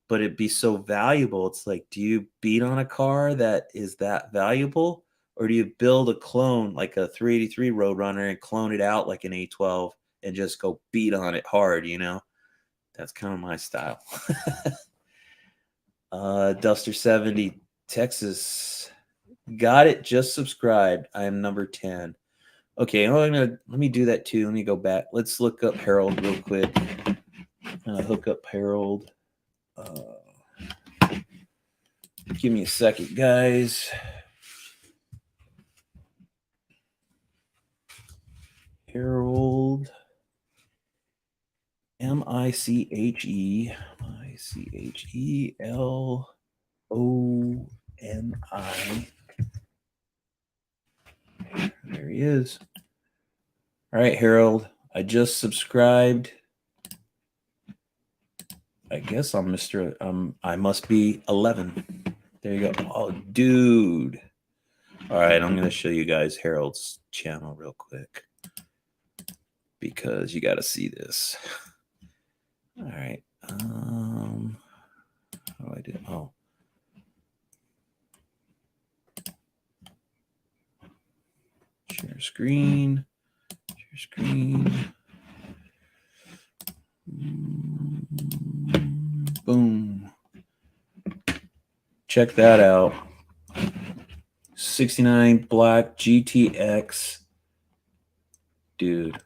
but it'd be so valuable. It's like, do you beat on a car that is that valuable? Or do you build a clone like a 383 Roadrunner and clone it out like an A12 and just go beat on it hard, That's kind of my style. Duster 70 Texas. Got it. Just subscribed. I am number 10. Okay, let me do that too. Let me go back. Let's look up Harold real quick. Hook up Harold. Give me a second, guys. Harold. Michemiloni. There he is. All right, Harold. I just subscribed. I guess I'm Mr. I must be 11. There you go. Oh, dude. All right, I'm going to show you guys Harold's channel real quick because you got to see this. All right. How do I do? Oh. Share screen. Share screen. Boom. Check that out. 69 black GTX. Dude,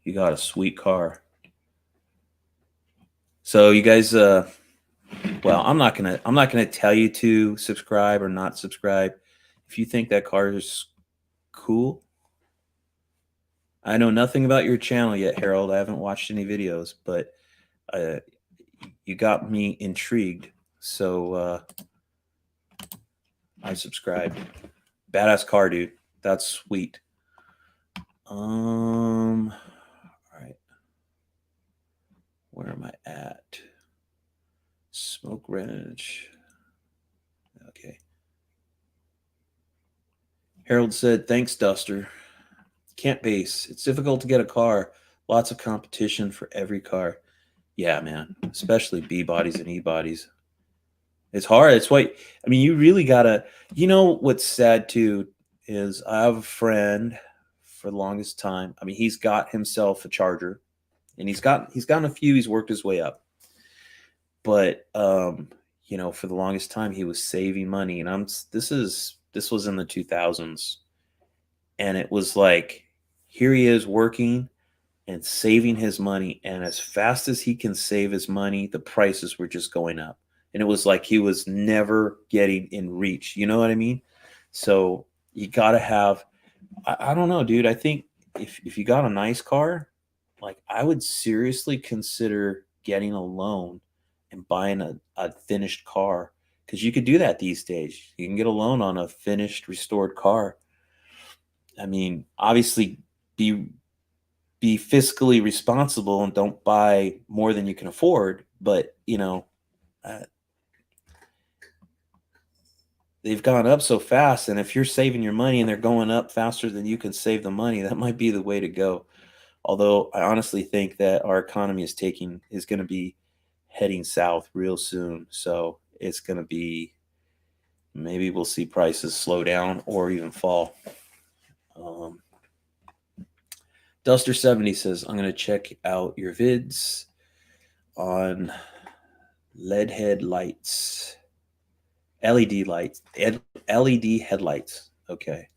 you got a sweet car. So you guys well, I'm not gonna tell you to subscribe or not subscribe. If you think that car is cool. I know nothing about your channel yet, Harold. I haven't watched any videos, but you got me intrigued. So I subscribed. Badass car, dude. That's sweet. All right. Where am I at? Smoke Wrench. Okay. Harold said, thanks, Duster. Can't base. It's difficult to get a car. Lots of competition for every car. Yeah, man. Especially B bodies and E bodies. It's hard. It's why, I mean, you really gotta, what's sad too is I have a friend for the longest time. I mean, he's got himself a Charger. and he's gotten a few. He's worked his way up, but for the longest time he was saving money, and this was in the 2000s, and it was like, here he is working and saving his money, and as fast as he can save his money, the prices were just going up, and it was like he was never getting in reach. You know what I mean? So you got to have, I don't know, dude. I think if you got a nice car, like, I would seriously consider getting a loan and buying a finished car, because you could do that these days. You can get a loan on a finished, restored car. I mean, obviously, be be fiscally responsible and don't buy more than you can afford. But uh, they've gone up so fast, and if you're saving your money and they're going up faster than you can save the money, that might be the way to go. Although I honestly think that our economy is going to be heading south real soon, so it's going to be, maybe we'll see prices slow down or even fall. Um, Duster 70 says, I'm going to check out your vids on LED headlights, LED lights, LED headlights. Okay.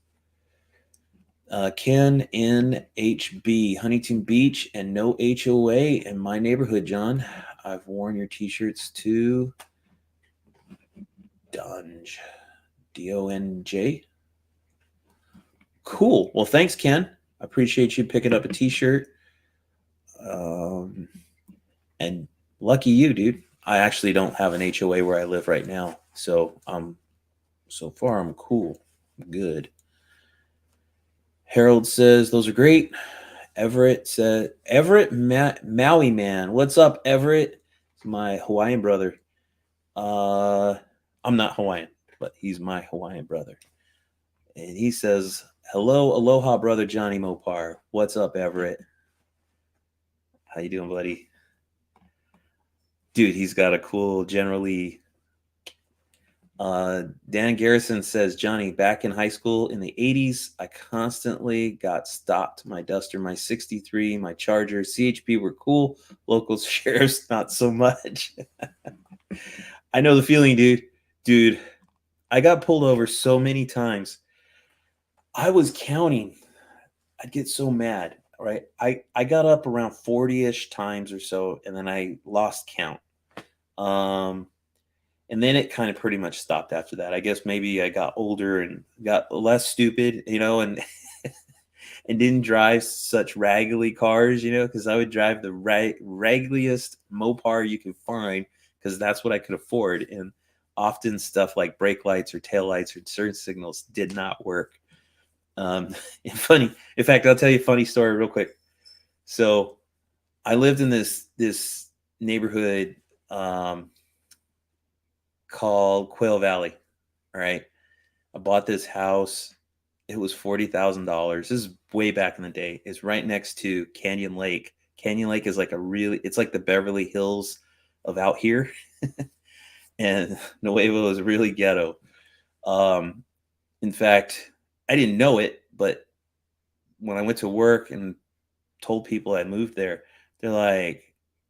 Ken NHB, Huntington Beach, and no HOA in my neighborhood, John. I've worn your t-shirts too. Dunge. DONJ. Cool. Well, thanks, Ken. I appreciate you picking up a t-shirt. And lucky you, dude. I actually don't have an HOA where I live right now. So so far I'm cool. Good. Harold says those are great. Everett said, Maui man. What's up, Everett? It's my Hawaiian brother. I'm not Hawaiian, but he's my Hawaiian brother. And he says, hello, aloha, brother Johnny Mopar. What's up, Everett? How you doing, buddy? Dude, he's got a cool generally. Dan Garrison says, Johnny, back in high school in the 80s, I constantly got stopped. My Duster, my 63, my Charger, CHP were cool. Local sheriffs, not so much. I know the feeling, dude. Dude, I got pulled over so many times. I was counting. I'd get so mad, right? I got up around 40-ish times or so, and then I lost count. And then it kind of pretty much stopped after that. I guess maybe I got older and got less stupid, and and didn't drive such raggedy cars, because I would drive the raggliest Mopar you could find, because that's what I could afford. And often stuff like brake lights or tail lights or turn signals did not work. Funny. In fact, I'll tell you a funny story real quick. So I lived in this neighborhood called Quail Valley. All right. I bought this house. It was $40,000. This is way back in the day. It's right next to Canyon Lake. Canyon Lake is like it's like the Beverly Hills of out here. And Nuevo is really ghetto. In fact, I didn't know it, but when I went to work and told people I moved there, they're like,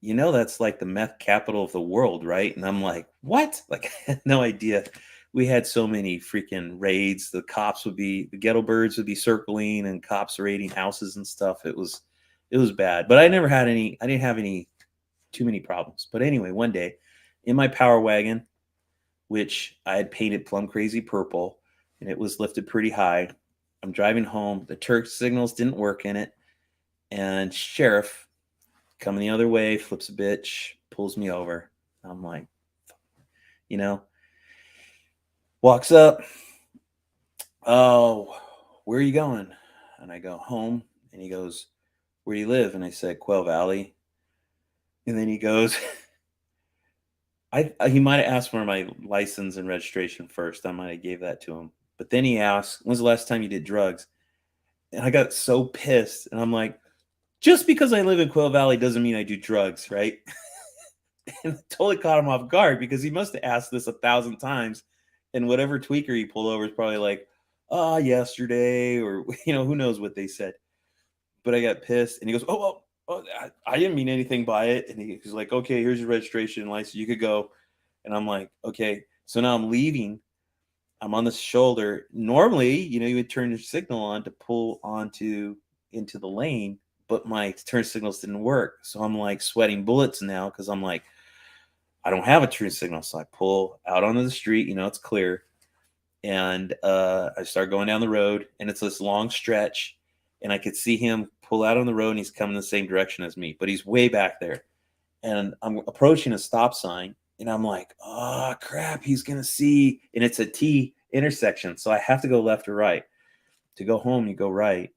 that's like the meth capital of the world, right? And I'm like, what? Like, I had no idea. We had so many freaking raids. The ghetto birds would be circling, and cops raiding houses and stuff. It was bad. But I didn't have any too many problems. But anyway, one day in my Power Wagon, which I had painted plum crazy purple, and it was lifted pretty high, I'm driving home. The Turk signals didn't work in it. And sheriff coming the other way, flips a bitch, pulls me over. I'm like, walks up. Oh, where are you going? And I go, home. And he goes, where do you live? And I said, Quail Valley. And then he goes, he might have asked for my license and registration first. I might have gave that to him. But then he asked, when's the last time you did drugs? And I got so pissed. And I'm like, just because I live in Quail Valley doesn't mean I do drugs, right? And I totally caught him off guard, because he must have asked this 1,000 times. And whatever tweaker he pulled over is probably like, yesterday, or, who knows what they said. But I got pissed. And he goes, oh, oh, I didn't mean anything by it. And he's like, okay, here's your registration and license. You could go. And I'm like, okay. So now I'm leaving. I'm on the shoulder. Normally, you would turn your signal on to pull onto into the lane, but my turn signals didn't work. So I'm like sweating bullets now because I'm like, I don't have a turn signal. So I pull out onto the street, it's clear. And I start going down the road, and it's this long stretch. And I could see him pull out on the road, and he's coming the same direction as me, but he's way back there. And I'm approaching a stop sign, and I'm like, oh crap, he's gonna see. And it's a T intersection, so I have to go left or right. To go home, you go right,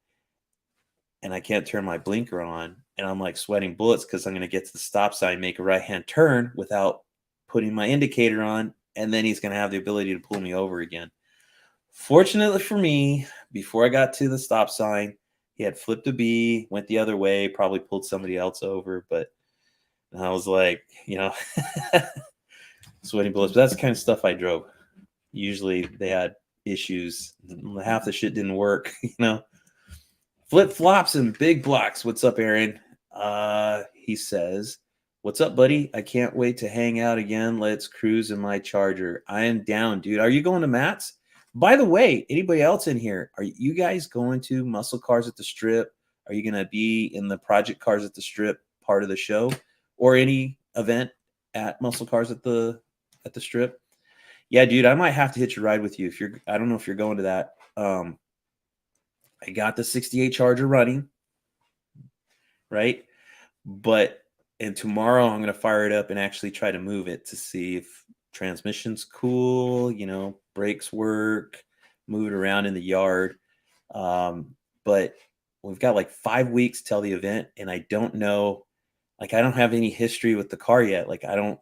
and I can't turn my blinker on, and I'm like sweating bullets because I'm gonna get to the stop sign, make a right hand turn without putting my indicator on, and then he's gonna have the ability to pull me over again. Fortunately for me, before I got to the stop sign, he had flipped a B, went the other way, probably pulled somebody else over, but I was like, sweating bullets. But that's the kind of stuff I drove. Usually they had issues. Half the shit didn't work. Flip flops and big blocks. What's up, Aaron? He says, what's up, buddy? I can't wait to hang out again. Let's cruise in my Charger. I am down, dude. Are you going to Matt's? By the way, anybody else in here, are you guys going to Muscle Cars at the Strip? Are you going to be in the Project Cars at the Strip part of the show, or any event at Muscle Cars at the Strip? Yeah, dude, I might have to hitch a ride with you I don't know if you're going to that. I got the 68 Charger running, right? And tomorrow I'm going to fire it up and actually try to move it to see if transmission's cool, brakes work, move it around in the yard. But we've got like 5 weeks till the event, and I don't know, like, I don't have any history with the car yet. Like, I don't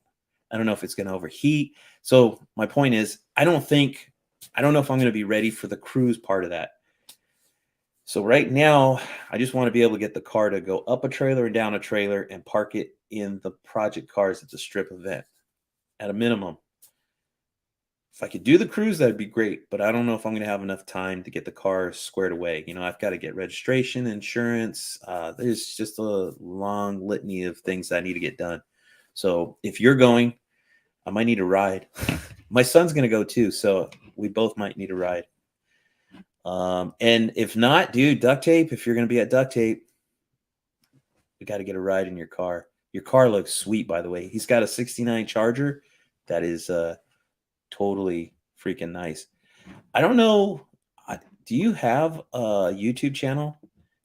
know if it's going to overheat. So my point is, I don't know if I'm going to be ready for the cruise part of that. So right now, I just want to be able to get the car to go up a trailer and down a trailer and park it in the Project Cars at the Strip event at a minimum. If I could do the cruise, that'd be great, but I don't know if I'm going to have enough time to get the car squared away. I've got to get registration, insurance. There's just a long litany of things that I need to get done. So if you're going, I might need a ride. My son's going to go too, so we both might need a ride. And if not, dude, duct tape. If you're going to be at duct tape, we got to get a ride in your car. Your car looks sweet, by the way. He's got a 69 Charger that is totally freaking nice. I don't know. Do you have a YouTube channel,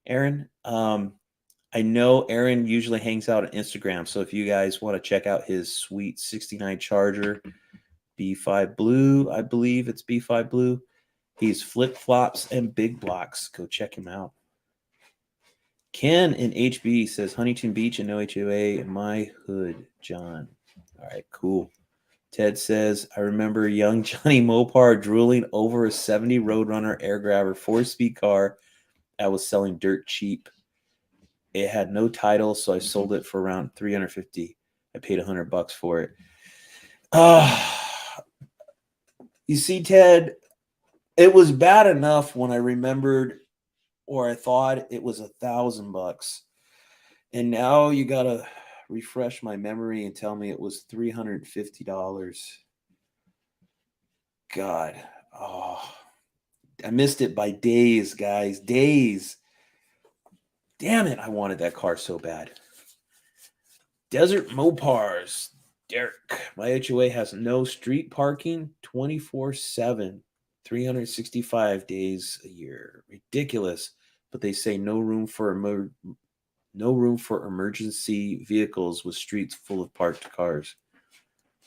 Aaron? I know Aaron usually hangs out on Instagram. So if you guys want to check out his sweet 69 Charger, B5 Blue, I believe it's B5 Blue. He's flip flops and big blocks. Go check him out. Ken in HB says Huntington Beach and no HOA in my hood, John. All right, cool. Ted says, I remember young Johnny Mopar drooling over a 70 Roadrunner air grabber 4-speed car that was selling dirt cheap. It had no title, so I sold it for around $350. I paid $100 for it. You see, Ted, it was bad enough when I remembered, or I thought it was $1,000, and now you gotta refresh my memory and tell me it was $350. God, I missed it by days, guys, days. Damn it, I wanted that car so bad. Desert Mopars, Derek. My HOA has no street parking, 24/7. 365 days a year. Ridiculous. But they say no room for emergency vehicles with streets full of parked cars.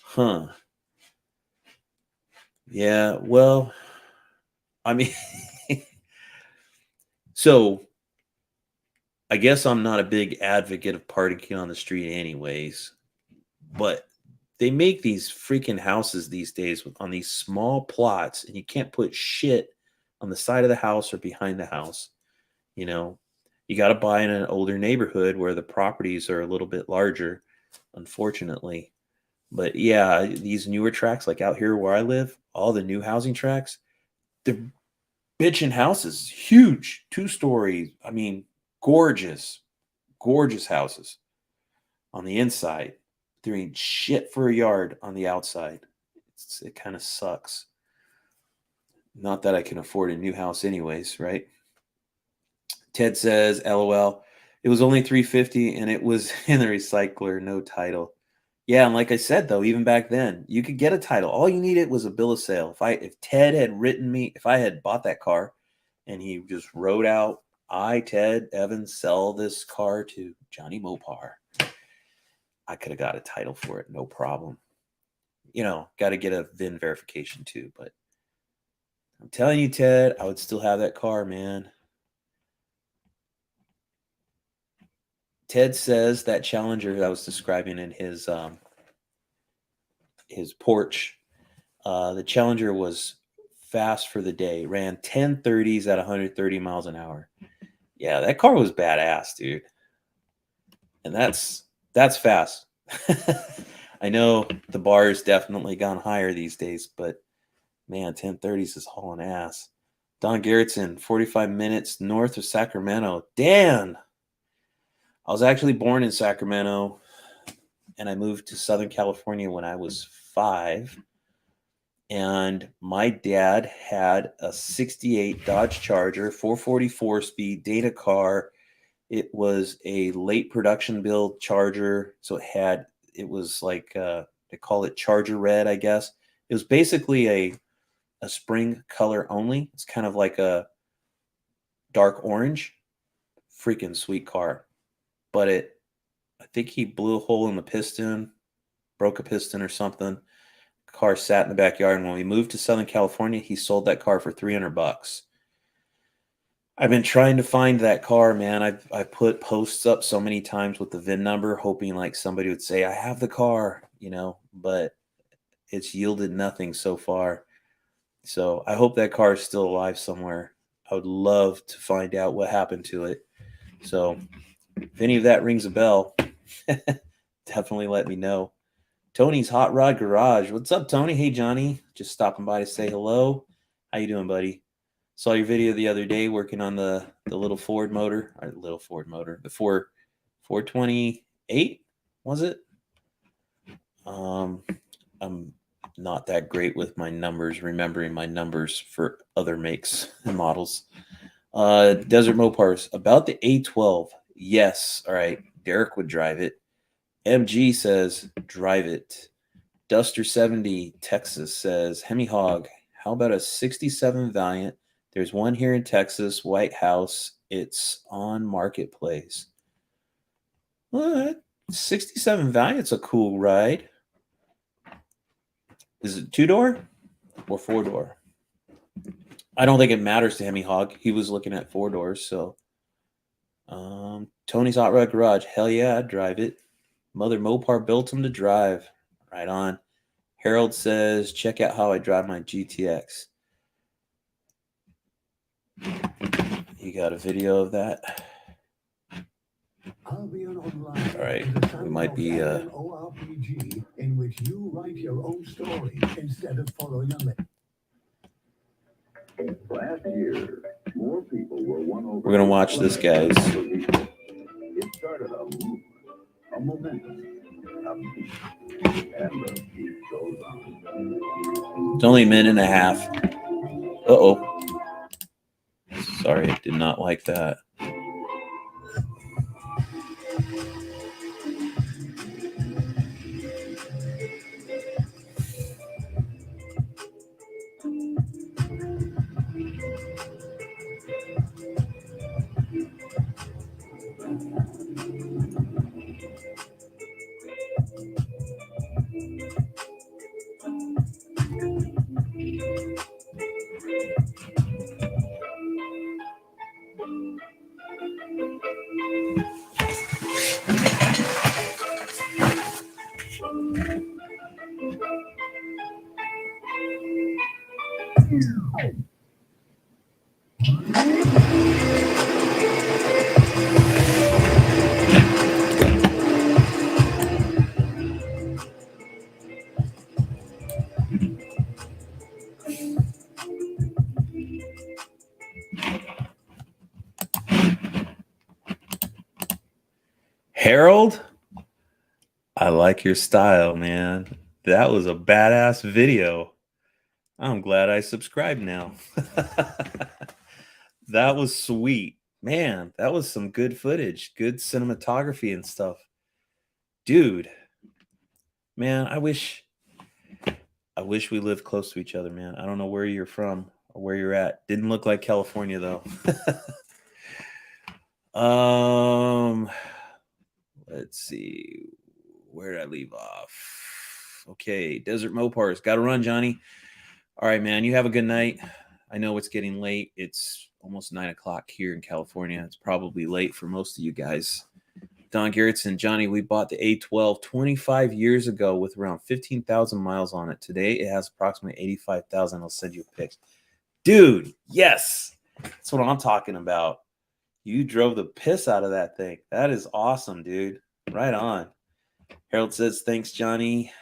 Huh. Yeah, well, I mean, so I guess I'm not a big advocate of parking on the street anyways, but they make these freaking houses these days on these small plots, and you can't put shit on the side of the house or behind the house. You got to buy in an older neighborhood where the properties are a little bit larger, unfortunately. But yeah, these newer tracks, like out here where I live, all the new housing tracks, they're bitchin' houses, huge, 2-story. I mean, gorgeous, gorgeous houses on the inside. There ain't shit for a yard on the outside. It kind of sucks. Not that I can afford a new house anyways, right? Ted says, LOL, it was only $350 and it was in the recycler, no title. Yeah, and like I said though, even back then, you could get a title. All you needed was a bill of sale. If Ted had written me, if I had bought that car and he just wrote out, I, Ted Evans, sell this car to Johnny Mopar, I could have got a title for it, no problem. Got to get a VIN verification too, but I'm telling you, Ted, I would still have that car, man. Ted says that Challenger that I was describing in his porch, the Challenger was fast for the day, ran 1030s at 130 miles an hour. Yeah, that car was badass, dude. And that's fast. I know the bar has definitely gone higher these days, but man, 1030s is hauling ass. Don Garrettson, 45 minutes north of Sacramento. Dan! I was actually born in Sacramento, and I moved to Southern California when I was 5. And my dad had a 68 Dodge Charger, 444 speed data car. It was a late production build Charger. So it was like, they call it Charger Red, I guess. It was basically a spring color only. It's kind of like a dark orange. Freaking sweet car. But I think he blew a hole in the piston, broke a piston or something. Car sat in the backyard, and when we moved to Southern California, he sold that car for $300. I've been trying to find that car, man. I've put posts up so many times with the VIN number, hoping like somebody would say, I have the car, but it's yielded nothing so far. So I hope that car is still alive somewhere. I would love to find out what happened to it. So if any of that rings a bell, definitely let me know. Tony's Hot Rod Garage. What's up, Tony? Hey, Johnny. Just stopping by to say hello. How you doing, buddy? Saw your video the other day working on the little Ford motor. The 428, was it? I'm not that great with my numbers, remembering my numbers for other makes and models. Desert Mopars. About the A12. Yes. All right. Derek would drive it. MG says, drive it. Duster 70 Texas says, Hemi Hog, how about a 67 Valiant? There's one here in Texas, White House. It's on Marketplace. What? 67 Valiant's a cool ride. Is it 2-door or 4-door? I don't think it matters to Hemi Hog. He was looking at 4 doors, so. Tony's Hot Rod Garage. Hell yeah, I'd drive it. Mother Mopar built him to drive. Right on. Harold says, check out how I drive my GTX. You got a video of that? All right. We might be ORPG in which you write your own story instead of following a link. Last year, more people were won over. We're going to watch this, guys. It started a movement, a momentum. It's only a minute and a half. Uh-oh. Sorry, I did not like that. Harold, I like your style, man. That was a badass video. I'm glad I subscribed now. That was sweet. Man, that was some good footage, good cinematography and stuff. Dude, man, I wish we lived close to each other, man. I don't know where you're from or where you're at. Didn't look like California though. um let's see. Where did I leave off? Okay, Desert Mopars. Gotta run, Johnny. All right, man. You have a good night. I know it's getting late. It's almost 9 o'clock here in California. It's probably late for most of you guys. Don Garrettson, Johnny, we bought the A12 25 years ago with around 15,000 miles on it. Today, it has approximately 85,000. I'll send you a pic. Dude, yes. That's what I'm talking about. You drove the piss out of that thing. That is awesome, dude. Right on. Harold says, thanks, Johnny.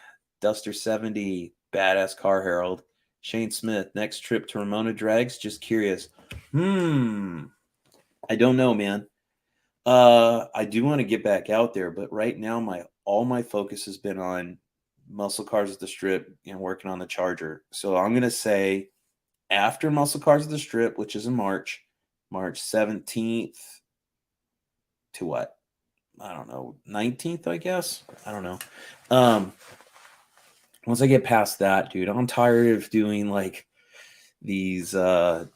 Duster 70, badass car, Harold. Shane Smith, next trip to Ramona Drags? Just curious. I don't know, man. I do want to get back out there, but right now all my focus has been on muscle cars at the strip and working on the Charger. So I'm gonna say after muscle cars at the strip, which is in March 17th to what? I don't know, 19th, I guess. I don't know. Once I get past that, dude, I'm tired of doing like these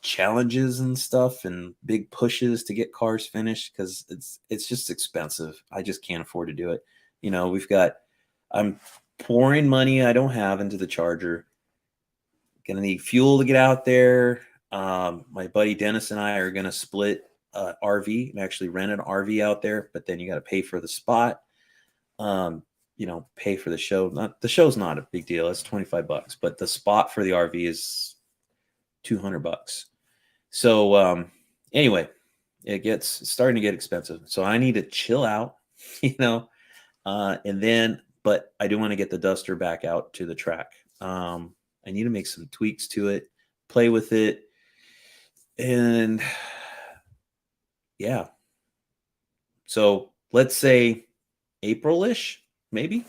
challenges and stuff and big pushes to get cars finished because it's just expensive. I just can't afford to do it. You know, I'm pouring money I don't have into the Charger. Gonna need fuel to get out there. My buddy Dennis and I are gonna split RV and actually rent an RV out there, but then you got to pay for the spot. Pay for the show. The show's not a big deal. It's $25, but the spot for the RV is $200. So anyway, it's starting to get expensive. So I need to chill out, but I do want to get the Duster back out to the track. I need to make some tweaks to it, play with it, and yeah. So let's say April-ish, maybe.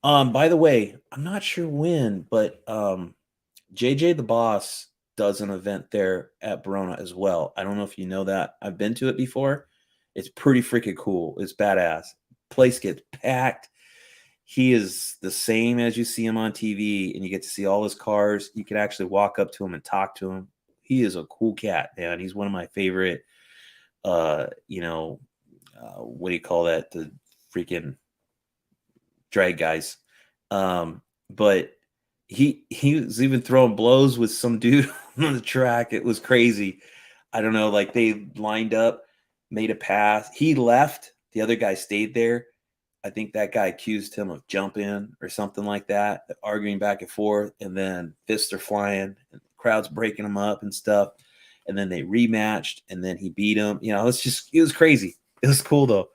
By the way, I'm not sure when, but JJ the Boss does an event there at Verona as well. I don't know if you know that. I've been to it before. It's pretty freaking cool. It's badass. Place gets packed. He is the same as you see him on TV, and you get to see all his cars. You can actually walk up to him and talk to him. He is a cool cat, man. He's one of my favorite, what do you call that? The freaking drag guys. But he was even throwing blows with some dude on the track. It was crazy. I don't know, like they lined up, made a pass. He left. The other guy stayed there. I think that guy accused him of jumping or something like that, arguing back and forth, and then fists are flying, and the crowd's breaking him up and stuff. And then they rematched, and then he beat him. It was crazy. It was cool though.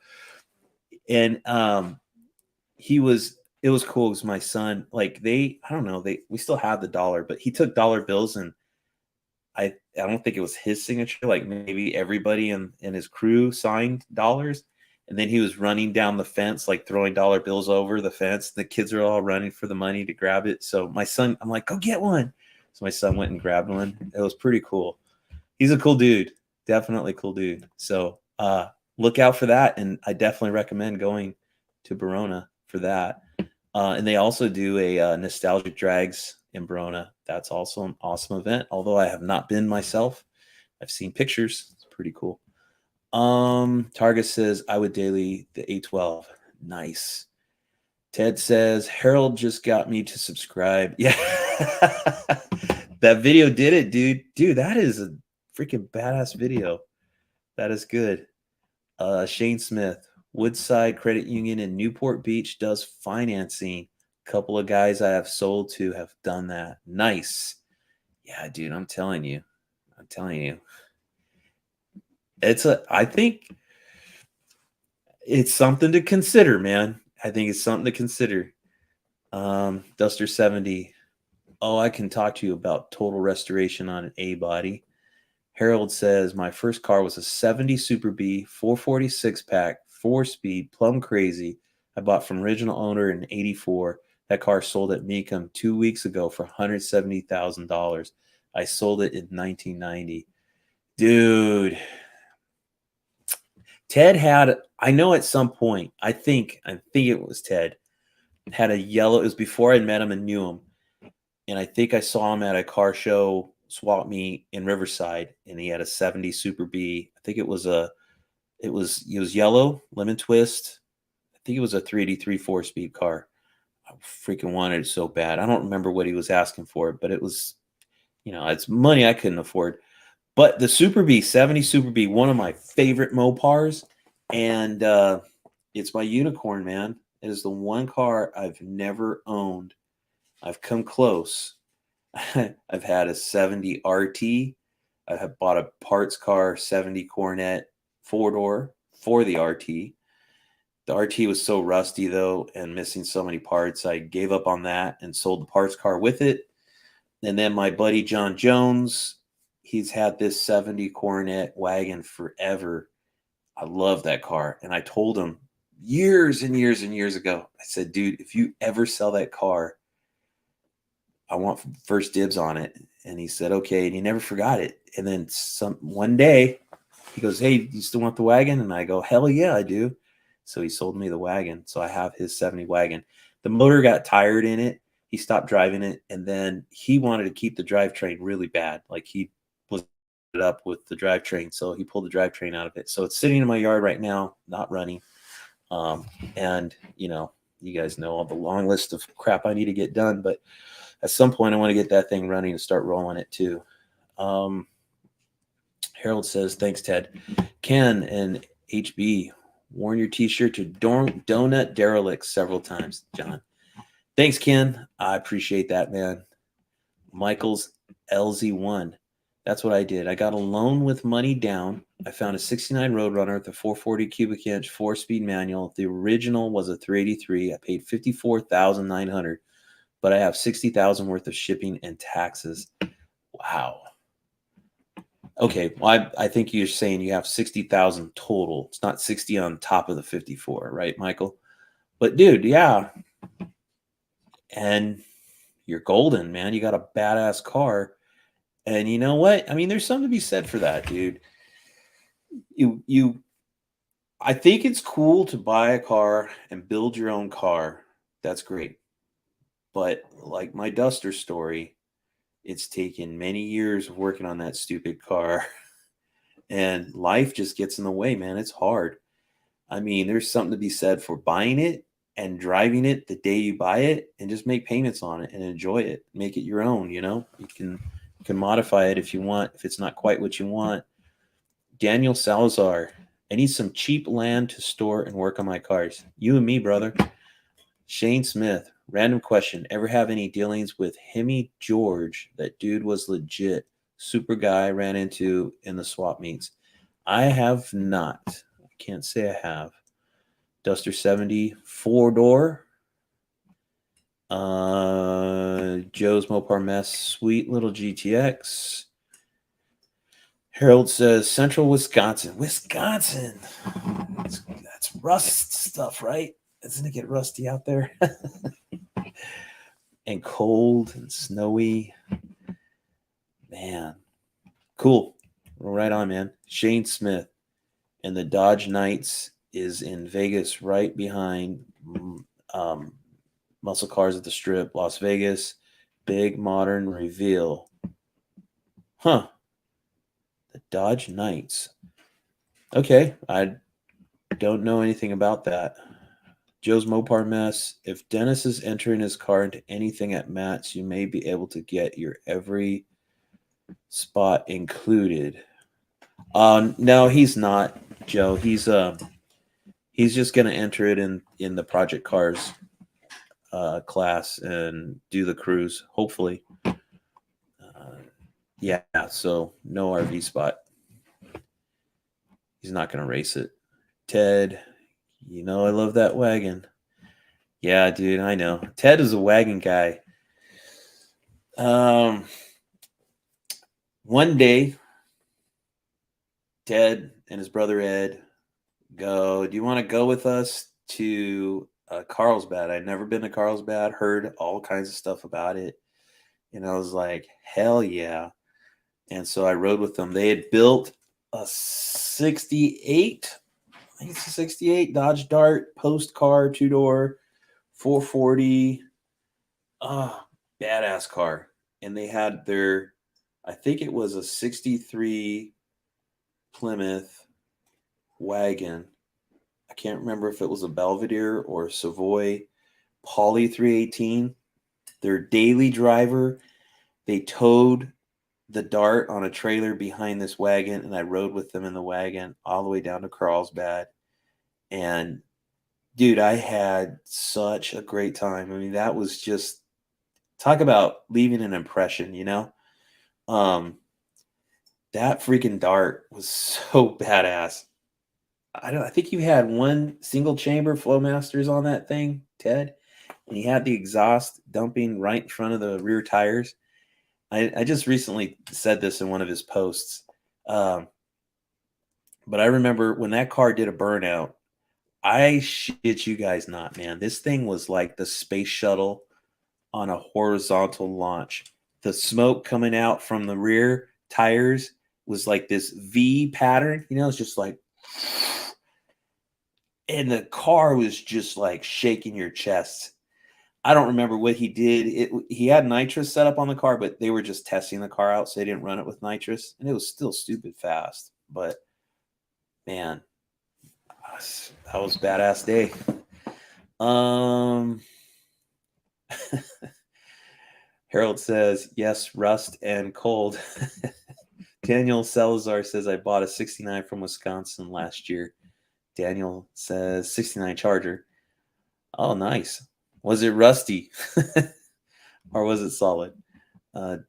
And it was cool because my son, like I don't know, we still have the dollar, but he took dollar bills, and I don't think it was his signature. Like maybe everybody in his crew signed dollars, and then he was running down the fence, like throwing dollar bills over the fence. The kids are all running for the money to grab it. So my son, I'm like, go get one. So my son went and grabbed one. It was pretty cool. He's a cool dude, definitely cool dude. So look out for that, and I definitely recommend going to Verona for that. And they also do a nostalgic drags in Verona. That's also an awesome event. Although I have not been myself, I've seen pictures. It's pretty cool. Target says I would daily the A12. Nice. Ted says Harold just got me to subscribe. Yeah, that video did it, dude. Dude, that is a freaking badass video. That is good. Shane Smith, Woodside Credit Union in Newport Beach does financing. A couple of guys I have sold to have done that. Nice. Yeah, dude, I'm telling you. I think it's something to consider, man. I think it's something to consider. Duster 70. Oh, I can talk to you about total restoration on an A body. Harold says my first car was a 70 Super B 446 pack, 4-speed, plum crazy. I bought from original owner in '84. That car sold at Mecum 2 weeks ago for $170,000. I sold it in 1990. Dude, Ted had, I know at some point, I think it was Ted, had a yellow, it was before I met him and knew him. And I think I saw him at a car show swap meet in Riverside, and he had a '70 Super B. I think it was yellow, lemon twist. I think it was a 383 4-speed car. I freaking wanted it so bad. I don't remember what he was asking for it, but it was, it's money I couldn't afford. But the Super B, '70 Super B, one of my favorite Mopars, and it's my unicorn, man. It is the one car I've never owned. I've come close. I've had a '70 RT. I have bought a parts car '70 Cornet 4-door for the RT. The RT was so rusty though and missing so many parts, I gave up on that and sold the parts car with it. And then my buddy John Jones, he's had this '70 Coronet wagon forever. I love that car. And I told him years and years and years ago, I said, dude, if you ever sell that car, I want first dibs on it. And he said, okay. And he never forgot it. And then one day he goes, hey, you still want the wagon? And I go, hell yeah, I do. So he sold me the wagon. So I have his '70 wagon. The motor got tired in it. He stopped driving it. And then he wanted to keep the drivetrain really bad. Like he was it up with the drivetrain. So he pulled the drivetrain out of it. So it's sitting in my yard right now, not running. And, you guys know all the long list of crap I need to get done. But at some point, I want to get that thing running and start rolling it too. Harold says, thanks, Ted. Ken and HB, worn your t-shirt to donut derelicts several times, John. Thanks, Ken. I appreciate that, man. Michael's LZ1. That's what I did. I got a loan with money down. I found a '69 Roadrunner with a 440 cubic inch 4-speed manual. The original was a 383. I paid $54,900, but I have $60,000 worth of shipping and taxes. Wow. Okay, well, I think you're saying you have 60,000 total. It's not 60 on top of the 54, right, Michael? But dude, yeah. And you're golden, man. You got a badass car. And you know what? I mean, there's something to be said for that, dude. I think it's cool to buy a car and build your own car. That's great. But like my Duster story, it's taken many years of working on that stupid car. And life just gets in the way, man. It's hard. I mean, there's something to be said for buying it and driving it the day you buy it and just make payments on it and enjoy it. Make it your own, You can modify it if you want, if it's not quite what you want. Daniel Salazar, I need some cheap land to store and work on my cars. You and me, brother. Shane Smith, random question. Ever have any dealings with Hemi George? That dude was legit. Super guy ran into in the swap meets. I have not. I can't say I have. Duster 70 4-door. Joe's Mopar Mess, sweet little GTX. Harold says Central Wisconsin. Wisconsin. That's rust stuff, right? Doesn't it get rusty out there? And cold and snowy. Man. Cool. Right on, man. Shane Smith. And the Dodge Knights is in Vegas, right behind Muscle Cars at the Strip, Las Vegas. Big modern reveal. Huh. The Dodge Knights. Okay. I don't know anything about that. Joe's Mopar Mess. If Dennis is entering his car into anything at Matt's, you may be able to get your every spot included. No, he's not, Joe. He's just gonna enter it in the Project Cars class and do the cruise, hopefully. Yeah, so no RV spot. He's not gonna race it. Ted, I love that wagon. Yeah, dude, I know. Ted is a wagon guy. One day, Ted and his brother Ed go. Do you want to go with us to Carlsbad? I'd never been to Carlsbad, heard all kinds of stuff about it. And I was like, hell yeah. And so I rode with them. They had built a 68, I think it's a 68 Dodge Dart post car, two door, 440. Badass car. And they had their, I think it was a 63 Plymouth wagon. I can't remember if it was a Belvedere or Savoy Poly 318. Their daily driver, they towed the Dart on a trailer behind this wagon, and I rode with them in the wagon all the way down to Carlsbad. And dude, I had such a great time. I mean, that was just talk about leaving an impression, you know? Um, that freaking Dart was so badass. I think you had one single chamber Flowmasters on that thing, Ted, and he had the exhaust dumping right in front of the rear tires. I just recently said this in one of his posts, um, but I remember when that car did a burnout. I shit you guys not, man. This thing was like the space shuttle on a horizontal launch. The smoke coming out from the rear tires was like this V pattern, you know, it's just like, and the car was just like shaking your chest. I don't remember what he did. He had nitrous set up on the car, but they were just testing the car out, so they didn't run it with nitrous, and it was still stupid fast. But man, that was a badass day. Um, Harold says yes, rust and cold. Daniel Salazar says I bought a '69 from Wisconsin last year. Daniel says '69 Charger. Oh, nice. Was it rusty or was it solid?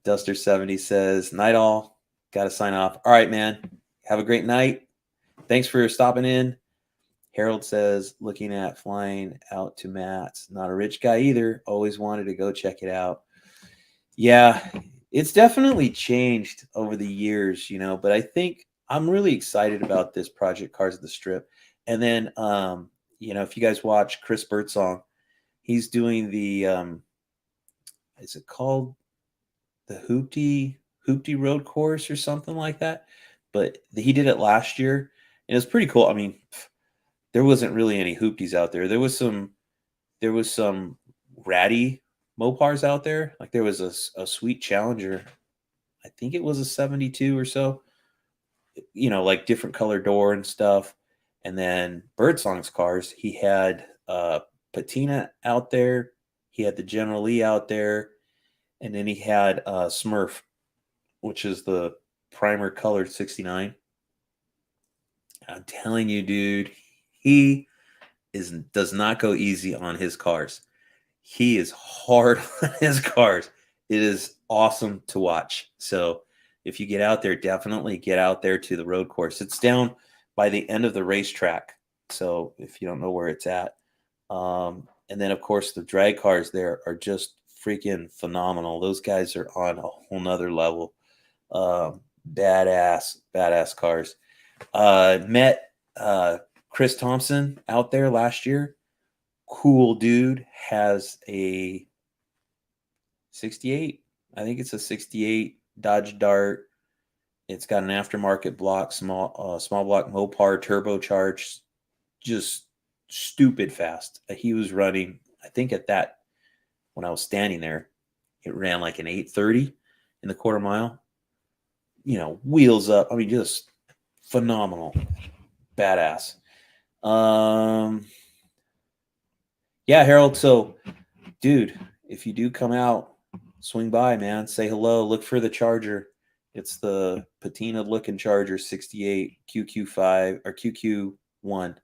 Duster 70 says, night all. Got to sign off. All right, man. Have a great night. Thanks for stopping in. Harold says, looking at flying out to Matt's. Not a rich guy either. Always wanted to go check it out. Yeah, it's definitely changed over the years, you know, but I think I'm really excited about this project Cars of the Strip. And then, you know, if you guys watch Chris Birdsong, he's doing the, is it called the Hoopty Road Course or something like that? But he did it last year, and it's pretty cool. I mean, there wasn't really any Hoopties out there. There was some ratty Mopars out there. Like there was a sweet Challenger. I think it was a 72 or so. You know, like different color door and stuff. And then Birdsong's cars, he had Patina out there. He had the General Lee out there. And then he had Smurf, which is the primer colored 69. I'm telling you, dude, he does not go easy on his cars. He is hard on his cars. It is awesome to watch. So if you get out there, definitely get out there to the road course. It's down by the end of the racetrack. So if you don't know where it's at, and then of course the drag cars there are just freaking phenomenal. Those guys are on a whole nother level. Badass cars. Met Chris Thompson out there last year. Cool dude. Has a 68. I think it's a 68 Dodge Dart. It's got an aftermarket block, small block Mopar turbocharged, just stupid fast. He was running, I think at that, when I was standing there, it ran like an 830 in the quarter mile. You know, wheels up. I mean, just phenomenal. Badass. Yeah, Harold. So, dude, if you do come out, swing by, man. Say hello. Look for the Charger. It's the patina looking Charger 68 QQ5 or QQ1.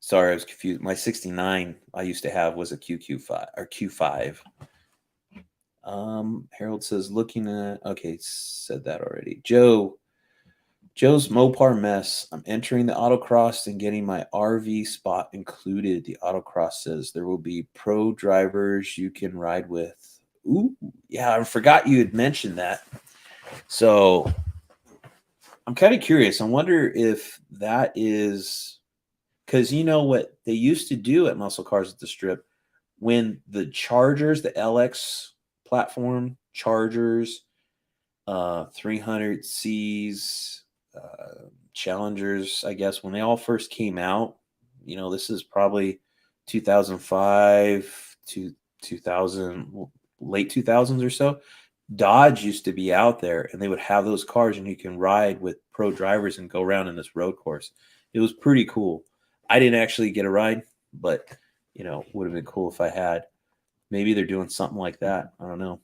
Sorry, I was confused. My 69 I used to have was a QQ5 or Q5. Harold says, looking at, okay, said that already. Joe's Mopar mess. I'm entering the autocross and getting my RV spot included. The autocross says there will be pro drivers you can ride with. Ooh, yeah, I forgot you had mentioned that. So I'm kind of curious. I wonder if that is because you know what they used to do at Muscle Cars at the Strip when the Chargers, the LX platform Chargers, 300Cs, Challengers, I guess, when they all first came out, this is probably 2005 to 2000, late 2000s or so. Dodge used to be out there and they would have those cars and you can ride with pro drivers and go around in this road course. It was pretty cool. I didn't actually get a ride, but would have been cool if I had. Maybe they're doing something like that. I don't know.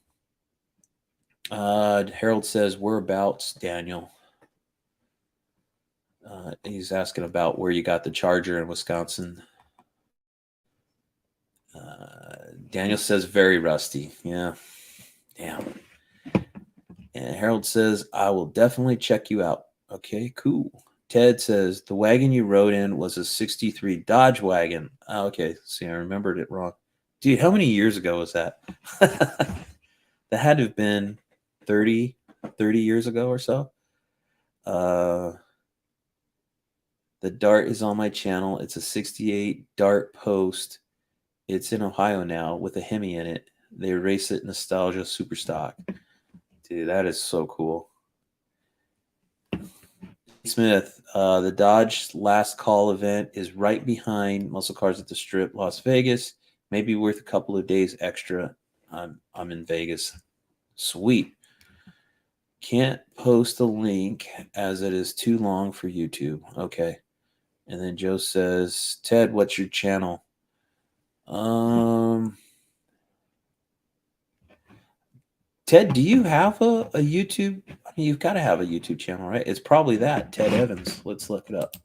Harold says, whereabouts, Daniel? He's asking about where you got the Charger in Wisconsin. Daniel says, very rusty. Yeah. Damn. And Harold says, I will definitely check you out. Okay, cool. Ted says, the wagon you rode in was a 63 Dodge wagon. Oh, okay. See, I remembered it wrong. Dude, how many years ago was that? That had to have been 30 years ago or so. The Dart is on my channel. It's a 68 Dart Post. It's in Ohio now with a Hemi in it. They race it nostalgia super stock. Dude, that is so cool. Smith, the Dodge Last Call event is right behind Muscle Cars at the Strip, Las Vegas. Maybe worth a couple of days extra. I'm in Vegas. Sweet. Can't post a link as it is too long for YouTube. Okay. And then Joe says, Ted, what's your channel? Ted, do you have a YouTube? I mean, you've got to have a YouTube channel, right? It's probably that, Ted Evans. Let's look it up.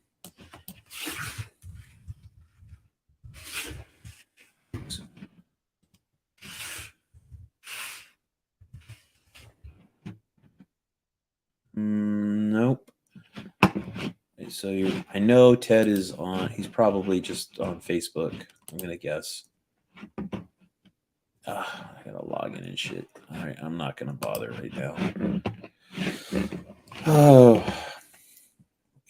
Nope. So I know Ted is on. He's probably just on Facebook. I'm gonna guess. I gotta log in and shit. All right, I'm not gonna bother right now. Oh.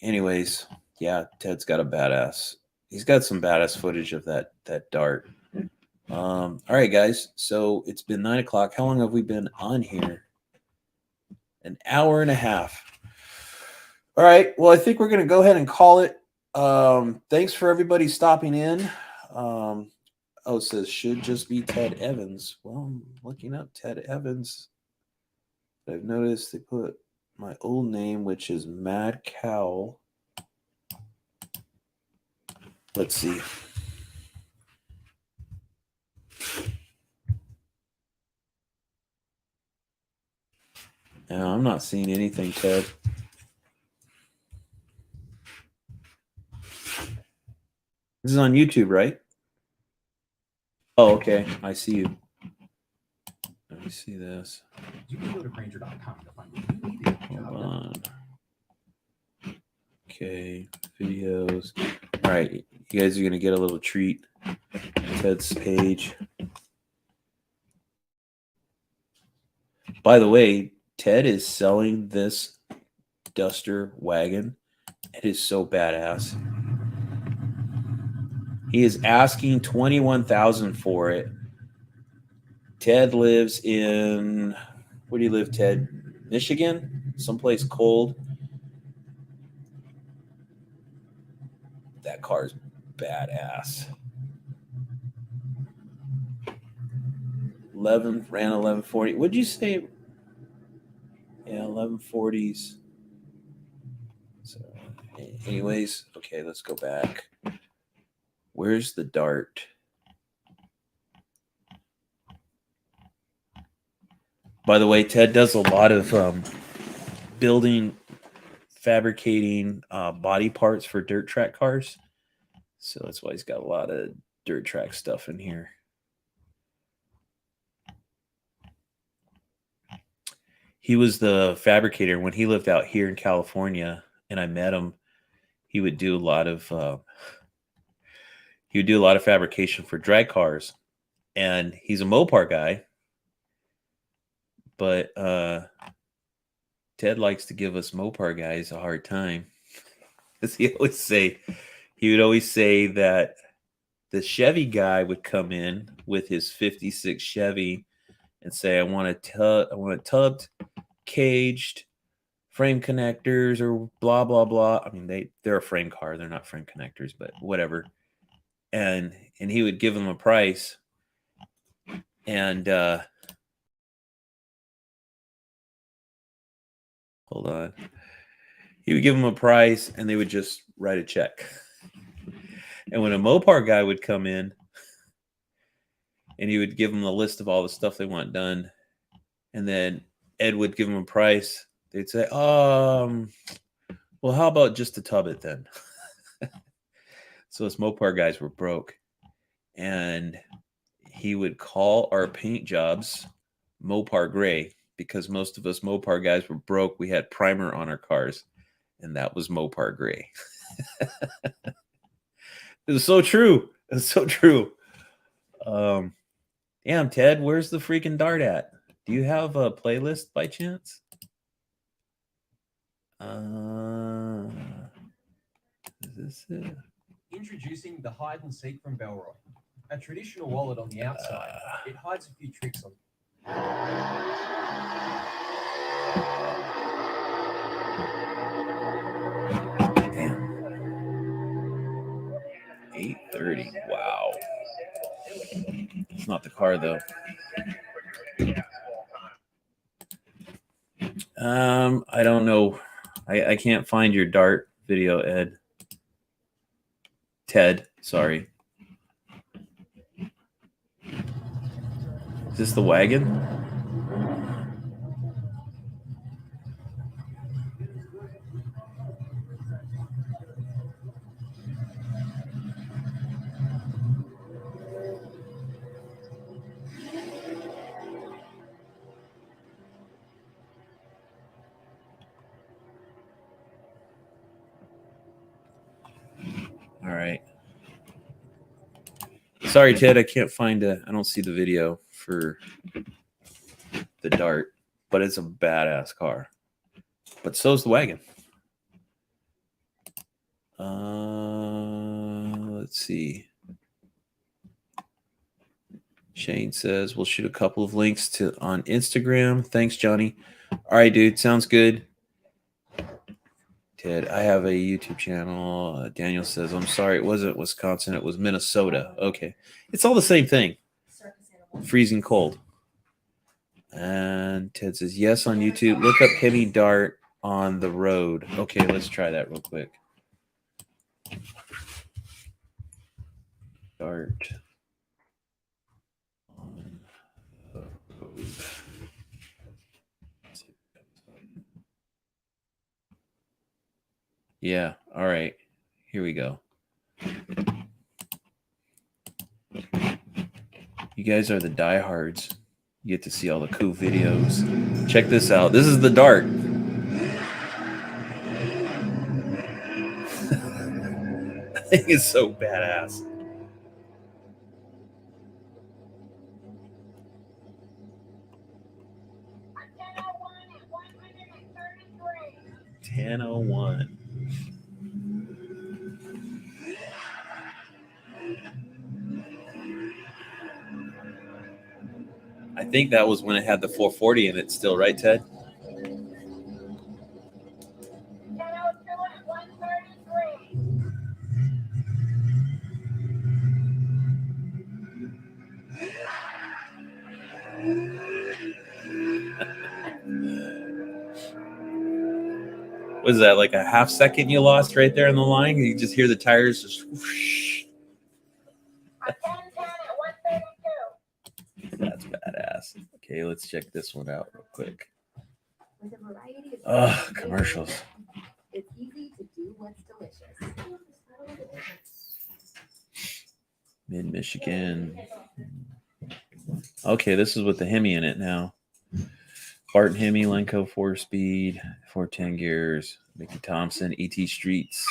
Anyways, yeah, Ted's got a badass. He's got some badass footage of that Dart. All right, guys. So it's been 9 o'clock. How long have we been on here? An hour and a half. All right. Well, I think we're going to go ahead and call it. Thanks for everybody stopping in. It says should just be Ted Evans. Well, I'm looking up Ted Evans. I've noticed they put my old name, which is Mad Cow. Let's see. No, I'm not seeing anything, Ted. This is on YouTube, right? Oh, okay. I see you. Let me see this. You can go to Granger.com to find what you need. Hold on. Okay, videos. All right, you guys are going to get a little treat. Ted's page. By the way, Ted is selling this Duster wagon. It is so badass. He is asking $21,000 for it. Ted lives in, where do you live, Ted? Michigan? Someplace cold. That car's badass. 1140. What'd you say? Yeah, 1140s. So, anyways, okay, let's go back. Where's the Dart? By the way, Ted does a lot of building, fabricating body parts for dirt track cars. So that's why he's got a lot of dirt track stuff in here. He was the fabricator when he lived out here in California, and I met him. He would do a lot of fabrication for drag cars, and he's a Mopar guy. But Ted likes to give us Mopar guys a hard time. Because he would always say that the Chevy guy would come in with his 56 Chevy and say, I want it tubbed, caged, frame connectors, or blah blah blah. I mean, they're a frame car, they're not frame connectors, but whatever. And he would give them a price, and hold on, he would give them a price, and they would just write a check. And when a Mopar guy would come in, and he would give them the list of all the stuff they want done, and then Ed would give them a price, they'd say, well, how about just to tub it then? So us Mopar guys were broke, and he would call our paint jobs Mopar Gray, because most of us Mopar guys were broke. We had primer on our cars, and that was Mopar Gray. It was so true. It's so true. Damn, Ted, where's the freaking dart at? Do you have a playlist by chance? Is this it? Introducing the hide and seek from Belroy. A traditional wallet on the outside, it hides a few tricks on. Damn. 8:30. Wow. It's not the car though. I don't know. I can't find your dart video, Ed. Ted, sorry. Is this the wagon? All right. Sorry, Ted, I can't find I don't see the video for the dart, but it's a badass car. But so's the wagon. Let's see. Shane says we'll shoot a couple of links on Instagram. Thanks, Johnny. All right, dude. Sounds good. Ted, I have a YouTube channel. Daniel says, I'm sorry, it wasn't Wisconsin. It was Minnesota. Okay. It's all the same thing. Freezing cold. And Ted says, yes, on YouTube. Look up Hemi Dart on the road. Okay, let's try that real quick. Dart on the road. Yeah, all right. Here we go. You guys are the diehards. You get to see all the cool videos. Check this out. This is the dart. I think it's so badass. $10.01. I think that was when it had the 440 in it still, right, Ted? Was that like a half second you lost right there in the line? You just hear the tires just whoosh. That's badass. Okay, let's check this one out real quick. Commercials. It's easy to do what's delicious. Mid-Michigan. Okay, this is with the Hemi in it now. Barton Hemi, Lenco 4-speed, 410 gears, Mickey Thompson, ET Streets.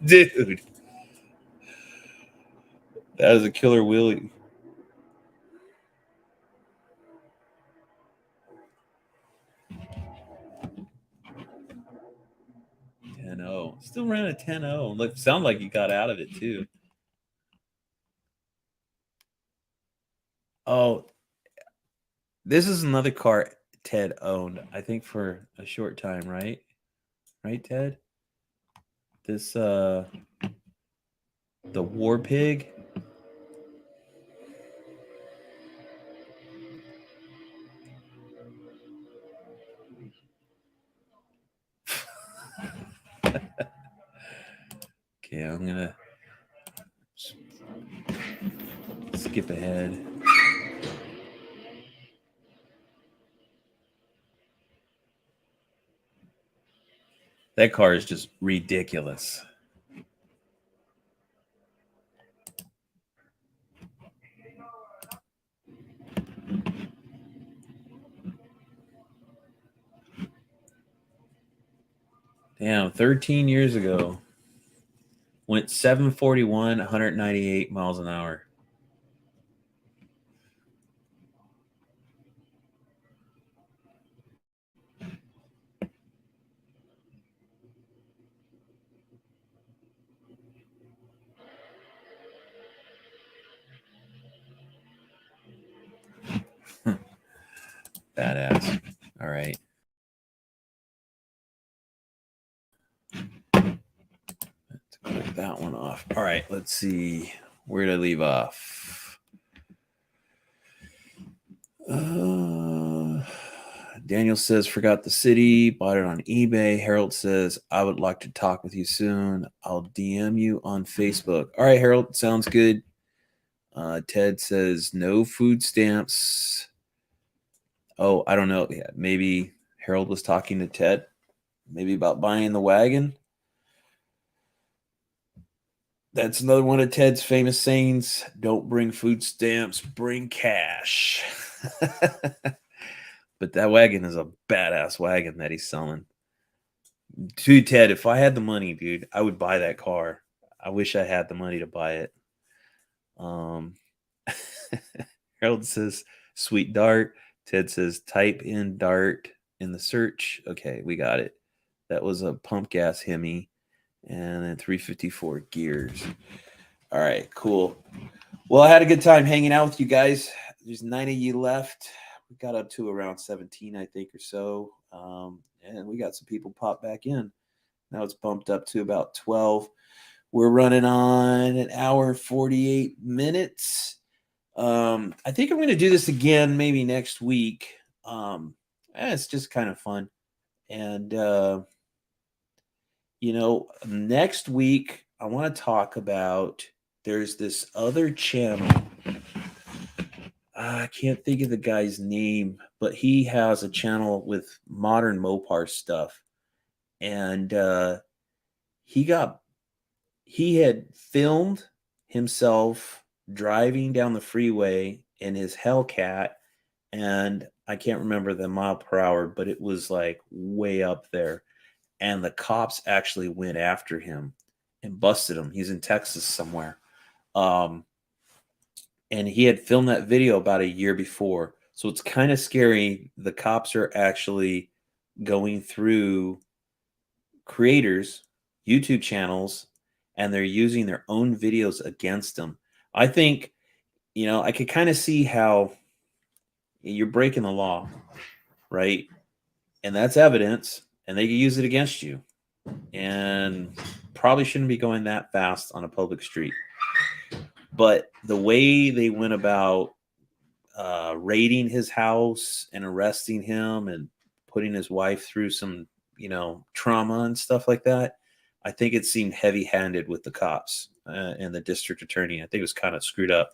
Dude, that is a killer wheelie. Still ran a 10.0. Look, sound like you got out of it too. Oh, this is another car Ted owned, I think, for a short time, right? Right, Ted? This the War Pig. Okay, I'm gonna skip ahead. That car is just ridiculous. Damn, 13 years ago. Went 741, 198 miles an hour. Badass. All right. Let's click that one off. All right, let's see. Where did I leave off? Daniel says, forgot the city, bought it on eBay. Harold says, I would like to talk with you soon. I'll DM you on Facebook. All right, Harold, sounds good. Ted says, no food stamps. Oh, I don't know. Yeah, maybe Harold was talking to Ted, maybe about buying the wagon. That's another one of Ted's famous sayings. Don't bring food stamps, bring cash. But that wagon is a badass wagon that he's selling. Dude, Ted, if I had the money, dude, I would buy that car. I wish I had the money to buy it. Harold says, sweet dart. Ted says, type in dart in the search. Okay, we got it. That was a pump gas Hemi and then 354 gears. All right, cool. Well, I had a good time hanging out with you guys. There's 9 of you left. We got up to around 17, I think, or so. And we got some people pop back in. Now it's bumped up to about 12. We're running on an hour, 48 minutes. I think I'm going to do this again maybe next week. It's just kind of fun. And, next week, I want to talk about, there's this other channel. I can't think of the guy's name, but he has a channel with modern Mopar stuff. And he had filmed himself driving down the freeway in his Hellcat, and I can't remember the mile per hour, but it was like way up there. And the cops actually went after him and busted him. He's in Texas somewhere. And he had filmed that video about a year before. So it's kind of scary. The cops are actually going through creators, YouTube channels, and they're using their own videos against them. I think, I could kind of see how you're breaking the law, right? And that's evidence, and they can use it against you. And probably shouldn't be going that fast on a public street. But the way they went about raiding his house and arresting him and putting his wife through some, trauma and stuff like that, I think it seemed heavy-handed with the cops and the district attorney. I think it was kind of screwed up.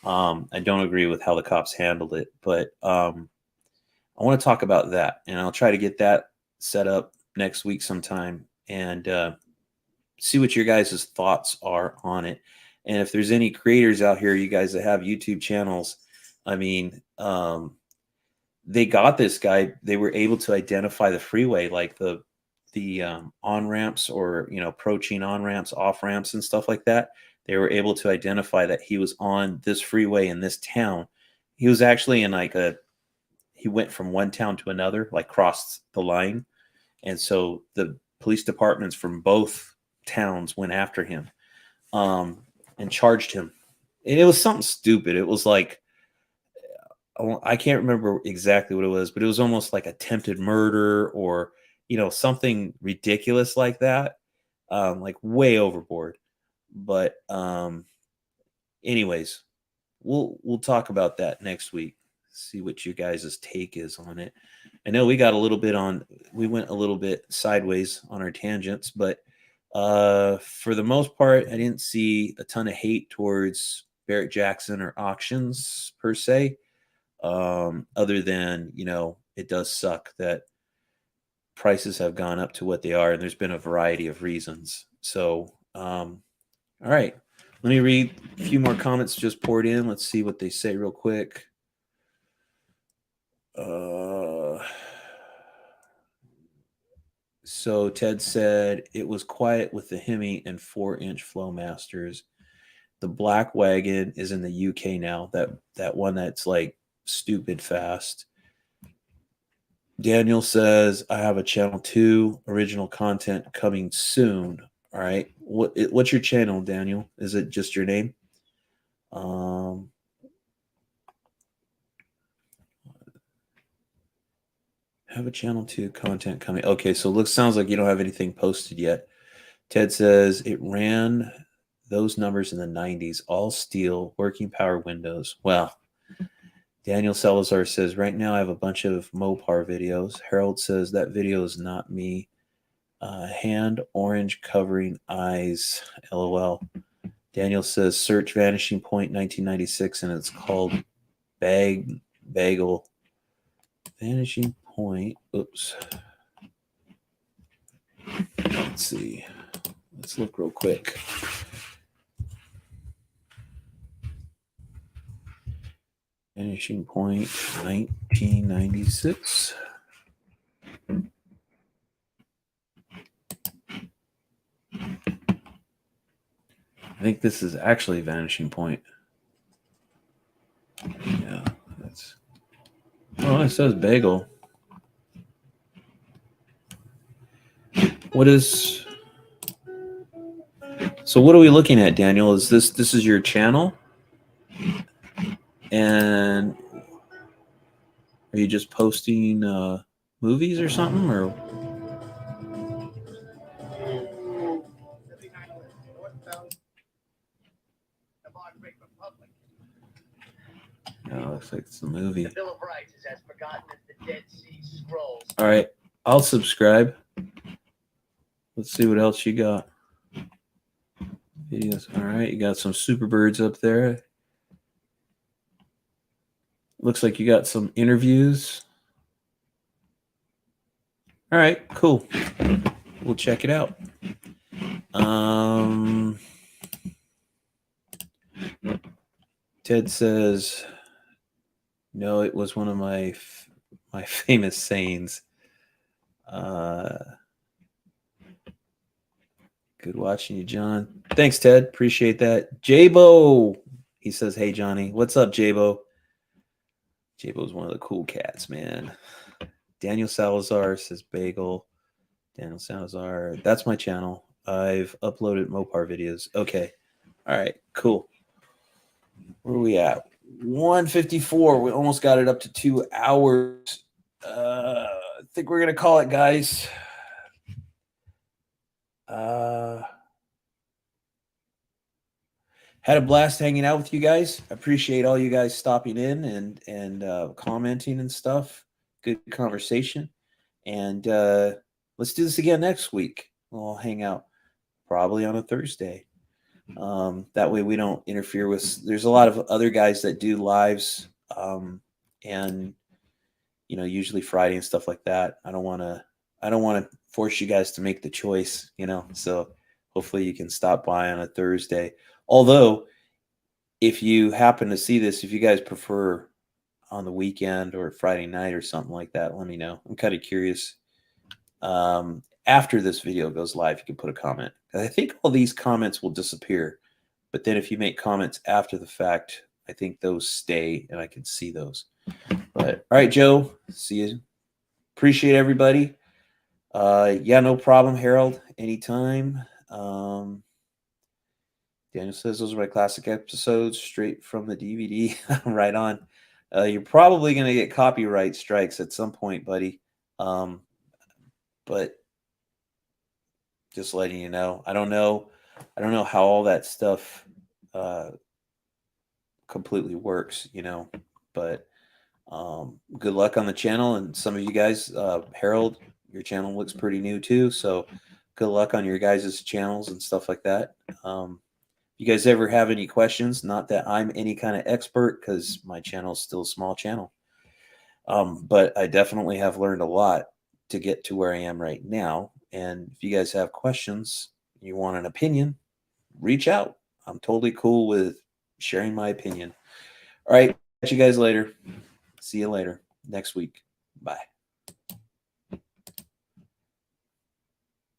I don't agree with how the cops handled it, but I want to talk about that, and I'll try to get that set up next week sometime and see what your guys' thoughts are on it. And if there's any creators out here, you guys that have YouTube channels, I mean, they got this guy. They were able to identify the freeway, like the the on ramps, or approaching on ramps, off ramps, and stuff like that. They were able to identify that he was on this freeway in this town. He was actually in like he went from one town to another, like crossed the line. And so the police departments from both towns went after him, and charged him. And it was something stupid. It was like, I can't remember exactly what it was, but it was almost like attempted murder, or something ridiculous like that, like way overboard. But anyways, we'll talk about that next week. See what you guys' take is on it. I know we went a little bit sideways on our tangents, but for the most part, I didn't see a ton of hate towards Barrett Jackson or auctions per se. Other than, it does suck that prices have gone up to what they are, and there's been a variety of reasons. So, all right, let me read a few more comments just poured in. Let's see what they say real quick. So Ted said it was quiet with the Hemi and 4-inch Flowmasters. The black wagon is in the UK now. That one that's like stupid fast. Daniel says, I have a channel 2, original content coming soon. All right. What's your channel, Daniel? Is it just your name? Have a channel 2 content coming. Okay, so sounds like you don't have anything posted yet. Ted says it ran those numbers in the 90s, all steel, working power windows. Well, Daniel Salazar says, right now I have a bunch of Mopar videos. Harold says that video is not me. Hand orange covering eyes. LOL. Daniel says, search Vanishing Point 1996, and it's called Bagel. Vanishing Point. Oops. Let's see. Let's look real quick. Vanishing Point 1996. I think this is actually Vanishing Point. Yeah, that's. Oh, it says Bagel. What is? So what are we looking at, Daniel? Is this is your channel? And are you just posting movies or something, or? No, looks like it's a movie. The Bill of Rights is as forgotten as the Dead Sea Scrolls. All right, I'll subscribe. Let's see what else you got. Videos. All right, you got some super birds up there. Looks like you got some interviews. All right, cool. We'll check it out. Ted says, no, it was one of my famous sayings. Good watching you, John. Thanks, Ted. Appreciate that. Jabo, he says, hey, Johnny. What's up, Jabo? Jabo's one of the cool cats, man. Daniel Salazar says bagel. Daniel Salazar. That's my channel. I've uploaded Mopar videos. Okay. All right. Cool. Where are we at? 154. We almost got it up to 2 hours. I think we're going to call it, guys. Had a blast hanging out with you guys. Appreciate all you guys stopping in and commenting and stuff. Good conversation. And let's do this again next week. We'll hang out probably on a Thursday. That way we don't interfere with. There's a lot of other guys that do lives, and usually Friday and stuff like that. I don't want to force you guys to make the choice. So hopefully you can stop by on a Thursday. Although, if you happen to see this, if you guys prefer on the weekend or Friday night or something like that, let me know. I'm kind of curious. after this video goes live, you can put a comment. I think all these comments will disappear, but then if you make comments after the fact, I think those stay and I can see those. But all right, Joe, see you. Appreciate everybody. Yeah, no problem, Harold. Anytime. Daniel says those are my classic episodes straight from the DVD. Right on. You're probably going to get copyright strikes at some point, buddy. But just letting you know. I don't know how all that stuff completely works, but good luck on the channel. And some of you guys, Harold, your channel looks pretty new too. So good luck on your guys' channels and stuff like that. You guys ever have any questions? Not that I'm any kind of expert because my channel is still a small channel. But I definitely have learned a lot to get to where I am right now. And if you guys have questions, you want an opinion, reach out. I'm totally cool with sharing my opinion. All right. Catch you guys later. See you later next week. Bye.